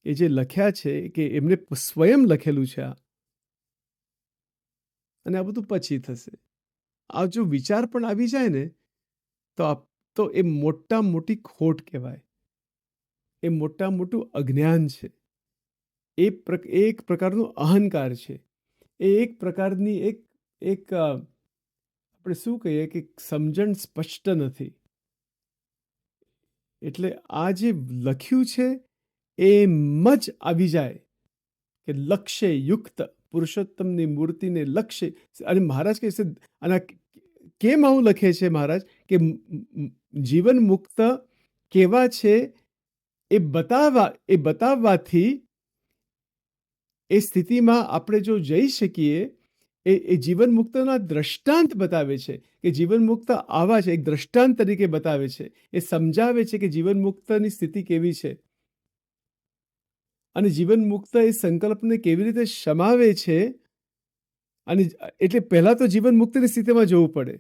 એ જે લખ્યા છે કે એમને સ્વયં લખેલું છે આ, અને આ બધું પછી થશે. આ જો વિચાર પણ આવી જાય ને તો એ મોટા મોટી ખોટ કહેવાય. એ મોટા મોટું અજ્ઞાન છે. એ એક પ્રકારનું અહંકાર છે. એ એક પ્રકારની એક આપણે શું કહીએ કે સમજણ સ્પષ્ટ નથી. એટલે આ જે લખ્યું છે એમ જ આવી જાય કે લક્ષ્ય યુક્ત પુરુષોત્તમની મૂર્તિને લક્ષ્ય. અને મહારાજ કહે છે, અને કેમ આવું લખે છે મહારાજ કે જીવન મુક્ત કેવા છે એ બતાવવાથી એ સ્થિતિમાં આપણે જો જઈ શકીએ. એ જીવન મુક્તના દ્રષ્ટાંત બતાવે છે કે જીવન મુક્ત આવા છે. એક દ્રષ્ટાંત તરીકે બતાવે છે. એ સમજાવે છે કે જીવન મુક્તની સ્થિતિ કેવી છે, અને જીવન મુક્ત એ સંકલ્પને કેવી રીતે શમાવે છે. અને એટલે પહેલા તો જીવન મુક્તની સ્થિતિમાં જવું પડે,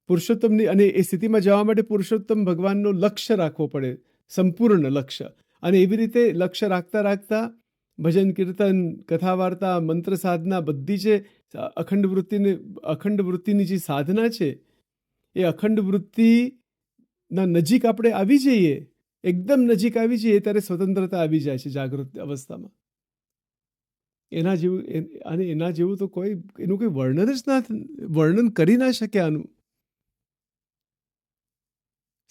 પુરુષોત્તમની. અને એ સ્થિતિમાં જવા માટે પુરુષોત્તમ ભગવાનનો લક્ષ્ય રાખવો પડે, સંપૂર્ણ લક્ષ્ય. અને એવી રીતે લક્ષ્ય રાખતા રાખતા ભજન, કીર્તન, કથા, વાર્તા, મંત્ર સાધના બધી જે અખંડ વૃત્તિની જે સાધના છે, એ અખંડ વૃત્તિના નજીક આપણે આવી જઈએ, એકદમ નજીક આવી જઈએ, ત્યારે સ્વતંત્રતા આવી જાય છે જાગૃત અવસ્થામાં. એના જેવું તો એનું કોઈ વર્ણન કરી ના શકે આનું.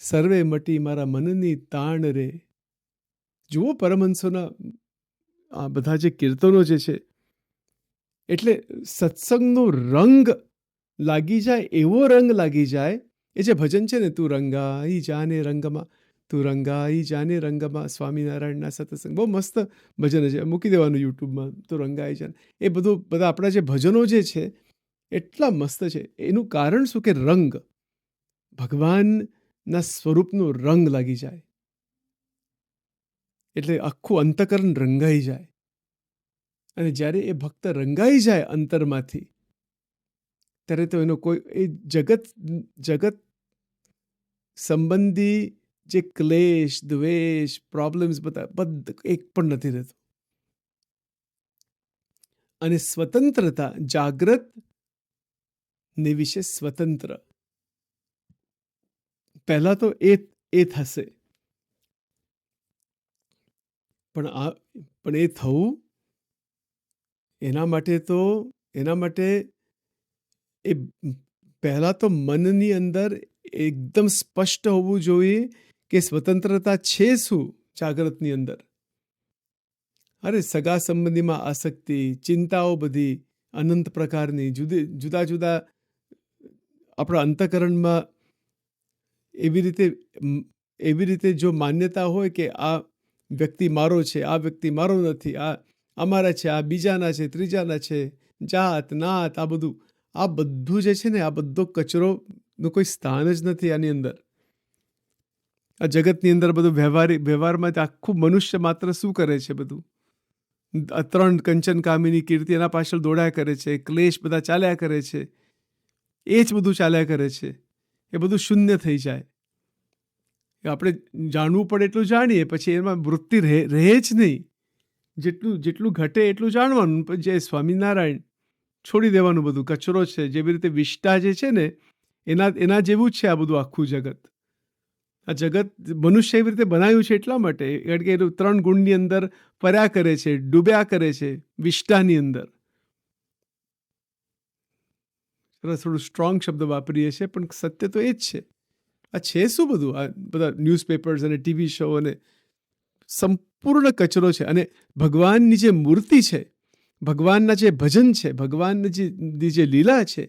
સર્વે મટી મારા મનની તાણ રે. જુઓ પરમહંસોના આ બધા જે કીર્તનો જે છે, એટલે સત્સંગનો રંગ લાગી જાય, એવો રંગ લાગી જાય. એ જે ભજન છે ને, તું રંગાઈ જાને રંગમાં, તું રંગાઈ જાને રંગમાં, સ્વામિનારાયણના સત્સંગ. બહુ મસ્ત ભજન છે, મૂકી દેવાનું યુટ્યુબમાં, તું રંગાઈ જાને. એ બધા આપણા જે ભજનો જે છે એટલા મસ્ત છે. એનું કારણ શું કે રંગ, ભગવાનના સ્વરૂપનો રંગ લાગી જાય. એટલે આખું અંતકરણ રંગાઈ જાય. અને જ્યારે એ ભક્ત રંગાઈ જાય અંતરમાંથી, ત્યારે તો એનો કોઈ એ જગત સંબંધી જે ક્લેશ, દ્વેષ, પ્રોબ્લેમ્સ બધા એક પણ નથી રહેતો. અને સ્વતંત્રતા, જાગ્રત ને વિશે સ્વતંત્ર, પહેલા તો એ થશે. પણ એ થવું, એના માટે એ પહેલા તો મનની અંદર એકદમ સ્પષ્ટ હોવું જોઈએ કે સ્વતંત્રતા છે શું જાગ્રતની અંદર. અરે સગા સંબંધીમાં આસક્તિ, ચિંતાઓ બધી અનંત પ્રકારની, જુદા જુદા આપણા અંતઃકરણમાં એવી રીતે એવી રીતે જો માન્યતા હોય કે આ વ્યક્તિ મારો છે, આ વ્યક્તિ મારો નથી, આ અમારા છે, આ બીજાના છે, ત્રીજાના છે, જાત નાત, આ બધું જે છે ને, આ બધો કચરોનું કોઈ સ્થાન જ નથી આની અંદર. આ જગતની અંદર બધું વ્યવહારમાં આખું મનુષ્ય માત્ર શું કરે છે? બધું આ 3 કંચન કામિની કીર્તિ એના પાછળ દોડ્યા કરે છે, ક્લેશ બધા ચાલ્યા કરે છે, એ જ બધું ચાલ્યા કરે છે. એ બધું શૂન્ય થઈ જાય. આપણે જાણવું પડે એટલું જાણીએ, પછી એમાં વૃત્તિ રહે જ નહીં. જેટલું ઘટે એટલું જાણવાનું, જે સ્વામિનારાયણ છોડી દેવાનું. બધું કચરો છે. જેવી રીતે વિષ્ટા જે છે ને, એના જેવું જ છે આ બધું આખું જગત. આ જગત મનુષ્ય એવી રીતે બનાવ્યું છે એટલા માટે, કારણ કે 3 ગુણની અંદર ફર્યા કરે છે, ડૂબ્યા કરે છે વિષ્ટાની અંદર. થોડું સ્ટ્રોંગ શબ્દ વાપરીએ છીએ, પણ સત્ય તો એ જ છે. આ છે શું બધું? આ બધા ન્યૂઝપેપર્સ અને ટીવી શો અને સંપૂર્ણ કચરો છે. અને ભગવાનની જે મૂર્તિ છે, ભગવાનના જે ભજન છે, ભગવાનની જે લીલા છે,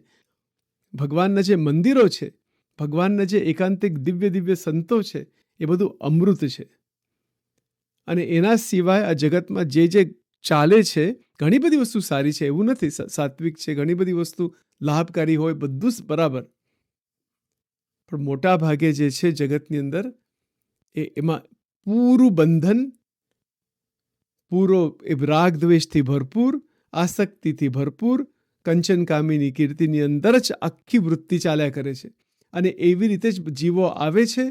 ભગવાનના જે મંદિરો છે, ભગવાનના જે એકાંતિક દિવ્ય સંતો છે, એ બધું અમૃત છે. અને એના સિવાય આ જગતમાં જે ચાલે છે, ઘણી બધી વસ્તુ સારી છે, એવું નથી. સાત્વિક છે, ઘણી બધી વસ્તુ લાભકારી હોય, બધું જ બરાબર. પણ મોટા ભાગે જે છે જગતની અંદર, એમાં પૂરું બંધન, પૂરો રાગ દ્વેષથી ભરપૂર, આસક્તિથી ભરપૂર, કંચનકામીની કીર્તિની અંદર જ આખી વૃત્તિ ચાલ્યા કરે છે. અને એવી રીતે જ જીવો આવે છે,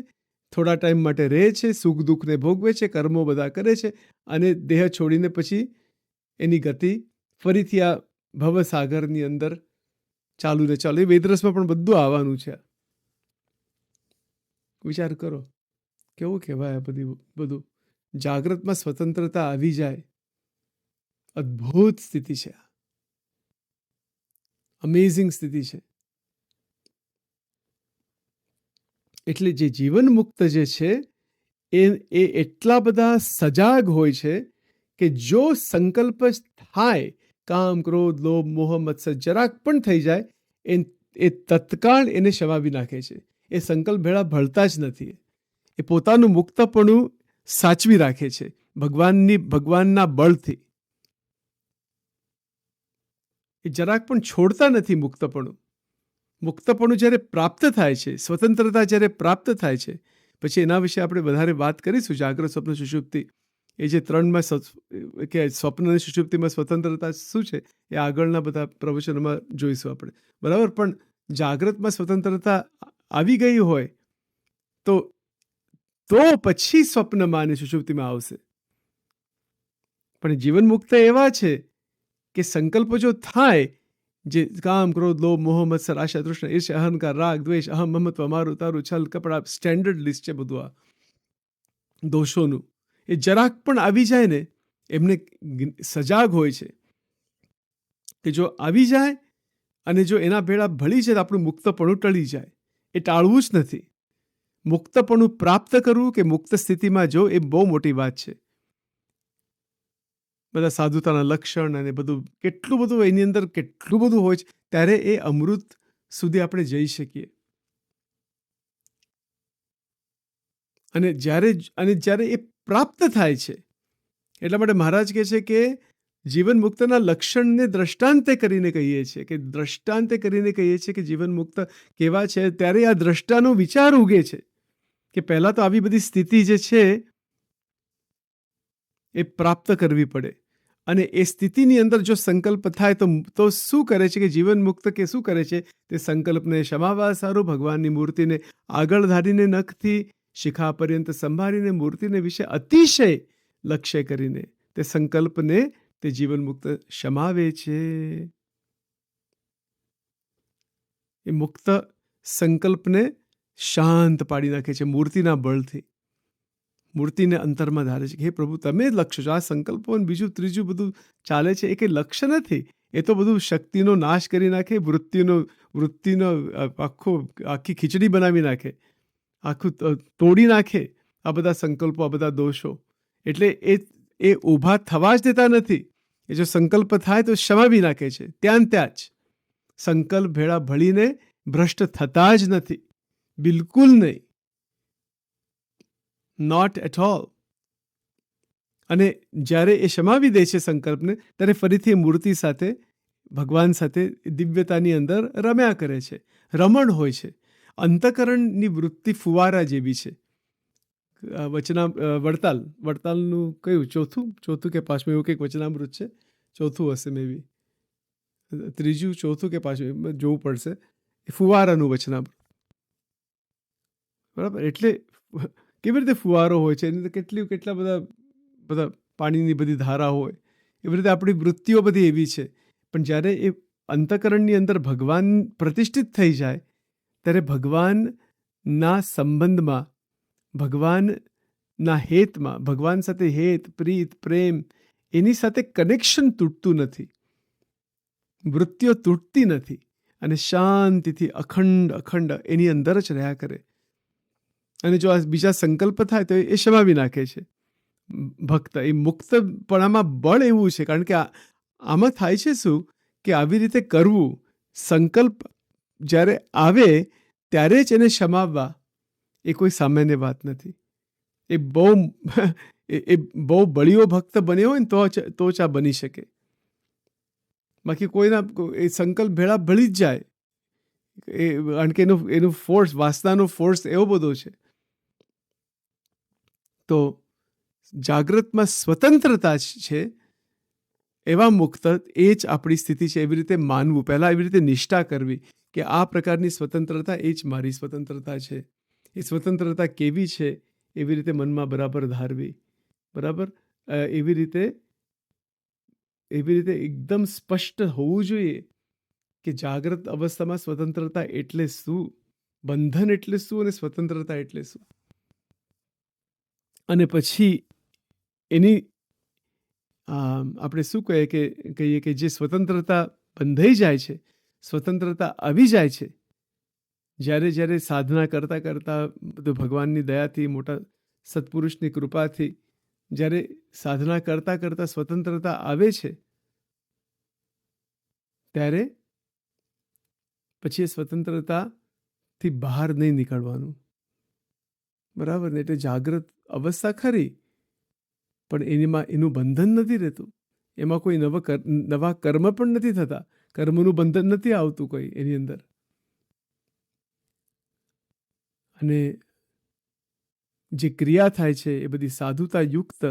થોડા ટાઈમ માટે રહે છે, સુખ દુઃખને ભોગવે છે, કર્મો બધા કરે છે, અને દેહ છોડીને પછી એની ગતિ ફરીથી આ ભવસાગરની અંદર ચાલુ ને ચાલુ. એ વેદરસમાં પણ બધું આવવાનું છે. વિચાર કરો, કેવું કહેવાય બધું. જાગ્રતમાં સ્વતંત્રતા આવી જાય, અદ્ભુત સ્થિતિ છે, અમેઝિંગ સ્થિતિ છે. એટલે જે જીવન મુક્ત જે છે એ એટલા બધા સજાગ હોય છે કે જો સંકલ્પ થાય, કામ, ક્રોધ, લોભ, મોહ, મત્સર જરાક પણ થઈ જાય, એ તત્કાળ એને શમાવી નાખે છે. એ સંકલ્પ ભેળા ભળતા જ નથી. એ પોતાનું મુક્તપણું સાચવી રાખે છે ભગવાનના બળથી. એ જરાક પણ છોડતા નથી મુક્તપણું. મુક્તપણું જ્યારે પ્રાપ્ત થાય છે, સ્વતંત્રતા જ્યારે પ્રાપ્ત થાય છે, પછી એના વિશે આપણે વધારે વાત કરીશું. જાગ્રત, સ્વપ્ન, સુષુપ્તિ, એ જે 3માં કે સ્વપ્ન અને સુષુપ્તિમાં સ્વતંત્રતા શું છે, એ આગળના બધા પ્રવચનોમાં જોઈશું આપણે, બરાબર. પણ જાગ્રતમાં સ્વતંત્રતા આવી ગઈ હોય તો પછી સ્વપ્નમાં અને સુષુપ્તિમાં આવશે. પણ જીવન મુક્ત એવા છે કે સંકલ્પો જો થાય, જે કામ, ક્રોધ, લોભ, મોહ, મત્સર, આશા, તૃષ્ણા, ઈર્ષ્યા, અહંકાર, રાગ, દ્વેષ, અહમ, મમત્વ, મારું, તારું, છલ, કપટ, સ્ટેન્ડર્ડ લિસ્ટ છે બધું આ દોષોનું. એ જરાક પણ આવી જાય ને, એમને સજાગ હોય છે કે જો આવી જાય અને જો એના ભેળા ભળી જાય તો આપણું મુક્તપણું ટળી જાય. એ ટાળવું જ નથી. મુક્તપણું પ્રાપ્ત કરવું કે મુક્ત સ્થિતિમાં જો, એ બહુ મોટી વાત છે. બધા સાધુતાના લક્ષણ અને બધું કેટલું બધું એની અંદર કેટલું બધું હોય છે, ત્યારે એ અમૃત સુધી આપણે જઈ શકીએ. અને જ્યારે એ પ્રાપ્ત થાય છે, એટલા માટે મહારાજ કહે છે કે જીવન મુક્તના લક્ષણને દ્રષ્ટાંતે કરીને કહીએ છીએ કે જીવન મુક્ત કેવા છે. ત્યારે આ દ્રષ્ટાનો વિચાર ઉગે છે કે પહેલા તો આવી બધી સ્થિતિ જે છે એ પ્રાપ્ત કરવી પડે. અને એ સ્થિતિની અંદર જો સંકલ્પ થાય તો શું કરે છે કે જીવન મુક્ત કે શું કરે છે, તે સંકલ્પને શમાવવા સારું ભગવાનની મૂર્તિને આગળ ધારીને, નખથી શિખા પર્યંત સંભાળીને, મૂર્તિને વિશે અતિશય લક્ષ્ય કરીને તે સંકલ્પને તે જીવન મુક્ત શમાવે છે. એ મુક્ત સંકલ્પને શાંત પાડી નાખે છે મૂર્તિના બળથી. મૂર્તિને અંતરમાં ધારે છે કે હે પ્રભુ, તમે જ લક્ષ્ય છો. આ સંકલ્પો બીજું ત્રીજું બધું ચાલે છે, એ કંઈ લક્ષ્ય નથી. એ તો બધું શક્તિનો નાશ કરી નાખે, વૃત્તિનો આખી ખીચડી બનાવી નાખે, આખું તોડી નાખે આ બધા સંકલ્પો, આ બધા દોષો. એટલે એ ઊભા થવા જ દેતા નથી. એ જો સંકલ્પ થાય તો શમાવી નાખે છે ત્યાં જ. સંકલ્પ ભેળા ભળીને ભ્રષ્ટ થતા જ નથી, બિલકુલ નહીં. Not at all. અને જ્યારે એ શમાવી દે છે સંકલ્પને, ત્યારે ફરીથી એ મૂર્તિ સાથે, ભગવાન સાથે દિવ્યતાની અંદર રમ્યા કરે છે, રમણ હોય છે. અંતઃકરણની વૃત્તિ ફુવારા જેવી છે. વડતાલનું કયું ચોથું કે પાંચમું એવું કંઈક વચનામૃત છે, ચોથું હશે મે બી, ત્રીજું ચોથું કે પાંચમું જોવું પડશે. એ ફુવારાનું વચનામૃત, બરાબર. એટલે કેવી રીતે ફુવારો હોય છે, એની અંદર કેટલા બધા પાણીની બધી ધારા હોય, એવી રીતે આપણી વૃત્તિઓ બધી એવી છે. પણ જ્યારે એ અંતઃકરણની અંદર ભગવાન પ્રતિષ્ઠિત થઈ જાય, ત્યારે ભગવાનના સંબંધમાં, ભગવાનના હેતમાં, ભગવાન સાથે હેત, પ્રીત, પ્રેમ, એની સાથે કનેક્શન તૂટતું નથી, વૃત્તિઓ તૂટતી નથી, અને શાંતિથી અખંડ એની અંદર જ રહ્યા કરે. અને જો આ બીજા સંકલ્પ થાય તો એ શમાવી નાખે છે ભક્ત. એ મુક્તપણામાં બળ એવું છે, કારણ કે આમાં થાય છે શું કે આવી રીતે કરવું, સંકલ્પ જ્યારે આવે ત્યારે જ એને શમાવવા, એ કોઈ સામાન્ય વાત નથી. એ બહુ બળીઓ ભક્ત બન્યો હોય ને તો જ આ બની શકે. બાકી કોઈના એ સંકલ્પ ભેળા ભળી જ જાય, કારણ કે એનું ફોર્સ, વાસનાનો ફોર્સ એવો બધો છે. તો જાગ્રતમાં સ્વતંત્રતા છે, એવા મુક્ત, એ જ આપણી સ્થિતિ છે. એવી રીતે માનવું, પહેલાં એવી રીતે નિષ્ઠા કરવી કે આ પ્રકારની સ્વતંત્રતા એ જ મારી સ્વતંત્રતા છે. એ સ્વતંત્રતા કેવી છે એવી રીતે મનમાં બરાબર ધારવી, બરાબર. એવી રીતે એકદમ સ્પષ્ટ હોવું જોઈએ કે જાગ્રત અવસ્થામાં સ્વતંત્રતા એટલે શું, બંધન એટલે શું, અને સ્વતંત્રતા એટલે શું. અને પછી એની આપણે શું કહીએ કે જે સ્વતંત્રતા બંધાઈ જાય છે, સ્વતંત્રતા આવી જાય છે, જ્યારે સાધના કરતાં બધું ભગવાનની દયાથી, મોટા સત્પુરુષની કૃપાથી જ્યારે સાધના કરતાં સ્વતંત્રતા આવે છે, ત્યારે પછી એ સ્વતંત્રતાથી બહાર નહીં નીકળવાનું, બરાબર ને. એટલે જાગ્રત અવસ્થા ખરી, પણ એનું બંધન નથી રહેતું, એમાં કોઈ નવા કર્મ પણ નથી થતા, કર્મનું બંધન નથી આવતું કોઈ એની અંદર. અને જે ક્રિયા થાય છે એ બધી સાધુતા યુક્ત,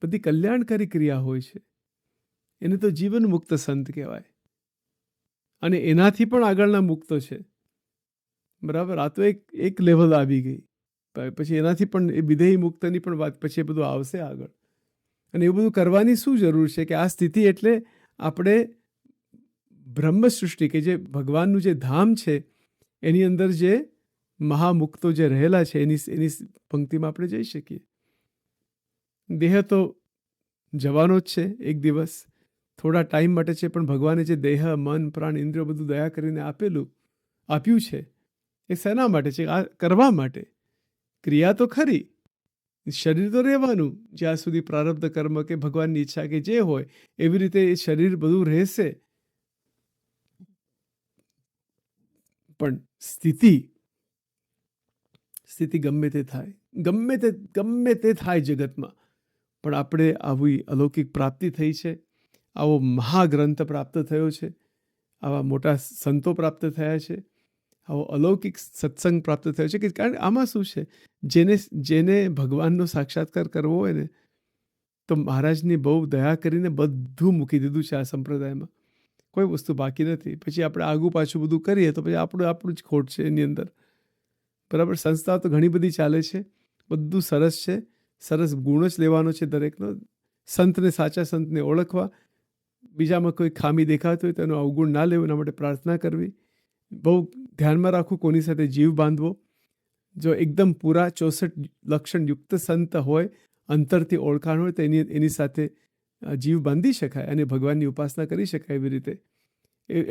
બધી કલ્યાણકારી ક્રિયા હોય છે. એને તો જીવન મુક્ત સંત કહેવાય. અને એનાથી પણ આગળના મુક્તો છે, બરાબર. આ તો એક લેવલ આવી ગઈ. પછી એનાથી પણ એ વિધેય મુક્તની પણ વાત પછી એ બધું આવશે આગળ. અને એવું બધું કરવાની શું જરૂર છે કે આ સ્થિતિ એટલે આપણે બ્રહ્મ સૃષ્ટિ, કે જે ભગવાનનું જે ધામ છે, એની અંદર જે મહામુક્તો જે રહેલા છે, એની પંક્તિમાં આપણે જઈ શકીએ. દેહ તો જવાનો જ છે એક દિવસ, થોડા ટાઈમ માટે છે, પણ ભગવાને જે દેહ, મન, પ્રાણ, ઇન્દ્રિયો બધું દયા કરીને આપ્યું છે, એ શેના માટે છે? આ કરવા માટે. ક્રિયા તો ખરી, શરીર તો રહેવાનું, જ્યાં સુધી પ્રારબ્ધ કર્મ કે ભગવાનની ઈચ્છા કે જે હોય એવી રીતે એ શરીર બધું રહેશે. પણ સ્થિતિ ગમે તે થાય, ગમે તે થાય જગતમાં, પણ આપણે આવી અલૌકિક પ્રાપ્તિ થઈ છે, આવો મહાગ્રંથ પ્રાપ્ત થયો છે, આવા મોટા સંતો પ્રાપ્ત થયા છે, આવો અલૌકિક સત્સંગ પ્રાપ્ત થયો છે. કે કારણ આમાં શું છે, જેને ભગવાનનો સાક્ષાત્કાર કરવો હોય ને, તો મહારાજની બહુ દયા કરીને બધું મૂકી દીધું છે આ સંપ્રદાયમાં, કોઈ વસ્તુ બાકી નથી. પછી આપણે આગું પાછું બધું કરીએ તો પછી આપણું જ ખોટ છે એની અંદર, બરાબર. સંસ્થા તો ઘણી બધી ચાલે છે, બધું સરસ છે, સરસ ગુણ જ લેવાનો છે દરેકનો. સંતને, સાચા સંતને ઓળખવા, બીજામાં કોઈ ખામી દેખાતી હોય તો એનો અવગુણ ના લેવું, એના માટે પ્રાર્થના કરવી, બહુ ધ્યાનમાં રાખવું કોની સાથે જીવ બાંધવો. જો એકદમ પૂરા 64 લક્ષણ યુક્ત સંત હોય, અંતરથી ઓળખાણ હોય, તો એની સાથે જીવ બાંધી શકાય અને ભગવાનની ઉપાસના કરી શકાય. એવી રીતે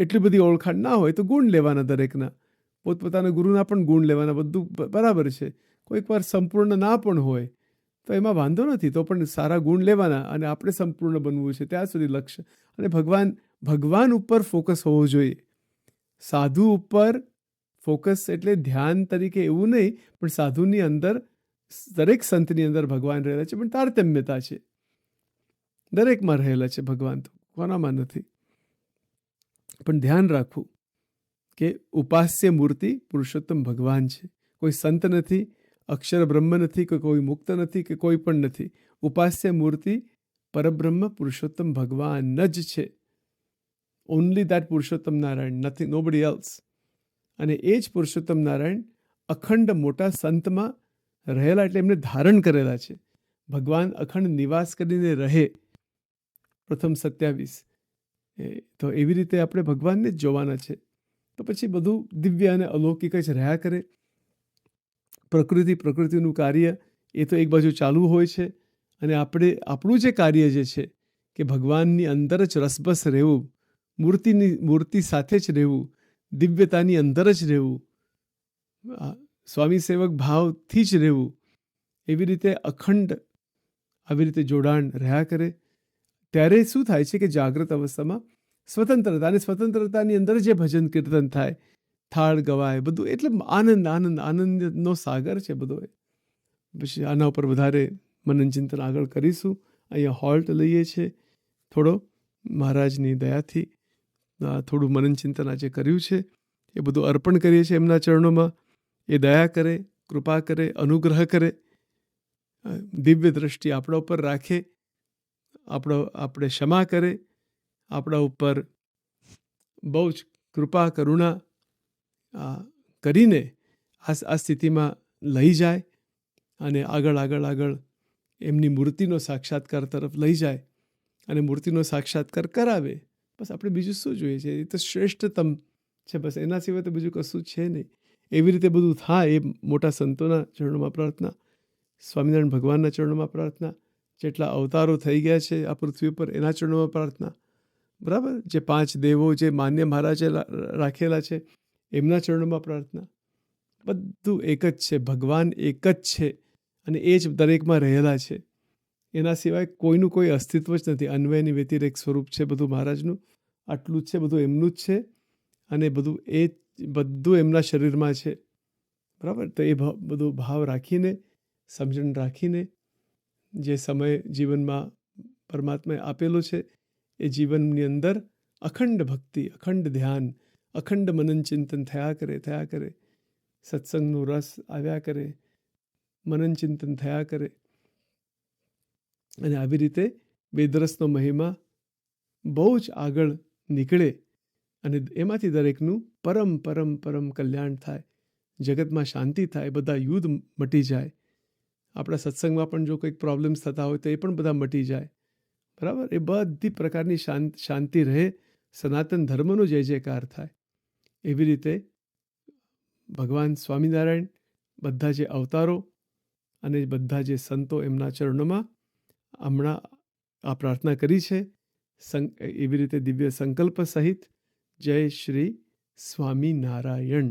એટલી બધી ઓળખાણ ના હોય તો ગુણ લેવાના દરેકના, પોતપોતાના ગુરુના પણ ગુણ લેવાના, બધું બરાબર છે. કોઈક વાર સંપૂર્ણ ના પણ હોય તો એમાં વાંધો નથી, તો પણ સારા ગુણ લેવાના, અને આપણે સંપૂર્ણ બનવું છે ત્યાં સુધી લક્ષ્ય. અને ભગવાન ઉપર ફોકસ હોવો જોઈએ. સાધુ ઉપર ફોકસ એટલે ધ્યાન તરીકે એવું નહીં, પણ સાધુની અંદર દરેક સંતની અંદર ભગવાન રહેલા છે, પણ તારતમ્યતા છે. દરેકમાં રહેલા છે ભગવાન, તો કોનામાં નથી. પણ ધ્યાન રાખવું કે ઉપાસ્ય મૂર્તિ પુરુષોત્તમ ભગવાન છે. કોઈ સંત નથી, અક્ષર બ્રહ્મ નથી, કે કોઈ મુક્ત નથી, કે કોઈ પણ નથી. ઉપાસ્ય મૂર્તિ પરબ્રહ્મ પુરુષોત્તમ ભગવાન જ છે. Only that Purushottam Narayan, nothing, nobody else. અને એ જ પુરુષોત્તમ નારાયણ અખંડ મોટા સંતમાં રહેલા, એટલે એમને ધારણ કરેલા છે. ભગવાન અખંડ નિવાસ કરીને રહે. પ્રથમ 27. તો એવી રીતે આપણે ભગવાનને જ જોવાના છે. તો પછી બધું દિવ્ય અને અલૌકિક જ રહ્યા કરે. પ્રકૃતિનું કાર્ય એ તો એક બાજુ ચાલુ હોય છે, અને આપણું જે કાર્ય જે છે કે ભગવાનની અંદર જ રસબસ રહેવું, મૂર્તિ સાથે જ રહેવું, દિવ્યતાની અંદર જ રહેવું, સ્વામી સેવક ભાવથી જ રહેવું, એવી રીતે અખંડ આવી રીતે જોડાણ રહ્યા કરે. ત્યારે શું થાય છે કે જાગ્રત અવસ્થામાં સ્વતંત્રતા, અને સ્વતંત્રતાની અંદર જે ભજન કીર્તન થાય, થાળ ગવાય, બધું એટલે આનંદનો સાગર છે બધો. પછી આના ઉપર વધારે મનન ચિંતન આગળ કરીશું. અહીંયા હોલ્ટ લઈએ છીએ થોડો, મહારાજની દયાથી થોડું મનન ચિંતન આજે કર્યું છે. એ બધું અર્પણ કરીએ છીએ એમના ચરણોમાં. એ દયા કરે, કૃપા કરે, અનુગ્રહ કરે, દિવ્ય દ્રષ્ટિ આપણા ઉપર રાખે, આપણે ક્ષમા કરે, આપણા ઉપર બહુ જ કૃપા કરુણા કરીને આ સ્થિતિમાં લઈ જાય, અને આગળ એમની મૂર્તિનો સાક્ષાત્કાર તરફ લઈ જાય, અને મૂર્તિનો સાક્ષાત્કાર કરાવે. બસ આપણે બીજું શું જોઈએ છે? એ તો શ્રેષ્ઠતમ છે, બસ એના સિવાય તો બીજું કશું છે નહીં. એવી રીતે બધું થાય એ મોટા સંતોના ચરણોમાં પ્રાર્થના, સ્વામિનારાયણ ભગવાનના ચરણોમાં પ્રાર્થના, જેટલા અવતારો થઈ ગયા છે આ પૃથ્વી ઉપર એના ચરણોમાં પ્રાર્થના, બરાબર. જે 5 દેવો જે માન્ય મહારાજે રાખેલા છે એમના ચરણોમાં પ્રાર્થના. બધું એક જ છે, ભગવાન એક જ છે, અને એ જ દરેકમાં રહેલા છે. એના સિવાય કોઈનું કોઈ અસ્તિત્વ જ નથી. અન્વયની વ્યતિરેક સ્વરૂપ છે બધું મહારાજનું. આટલું જ છે, બધું એમનું જ છે, અને બધું એમના શરીરમાં છે, બરાબર. તો એ બધું ભાવ રાખીને, સમજણ રાખીને, જે સમય જીવનમાં પરમાત્માએ આપેલો છે એ જીવનની અંદર અખંડ ભક્તિ, અખંડ ધ્યાન, અખંડ મનન ચિંતન થયા કરે. સત્સંગનો રસ આવ્યા કરે, મનન ચિંતન થયા કરે, અને આવી રીતે વેદરસનો મહિમા બહુ જ આગળ નીકળે, અને એમાંથી દરેકનું પરમ પરમ પરમ કલ્યાણ થાય, જગતમાં શાંતિ થાય, બધા યુદ્ધ મટી જાય. આપણા સત્સંગમાં પણ જો કંઈક પ્રોબ્લેમ્સ થતા હોય તો એ પણ બધા મટી જાય, બરાબર. એ બધી પ્રકારની શાંતિ રહે, સનાતન ધર્મનો જય જયકાર થાય. એવી રીતે ભગવાન સ્વામિનારાયણ, બધા જે અવતારો અને બધા જે સંતો એમના ચરણોમાં હમણાં આ પ્રાર્થના કરી છે, એવી રીતે દિવ્ય સંકલ્પ સહિત જય શ્રી સ્વામિનારાયણ.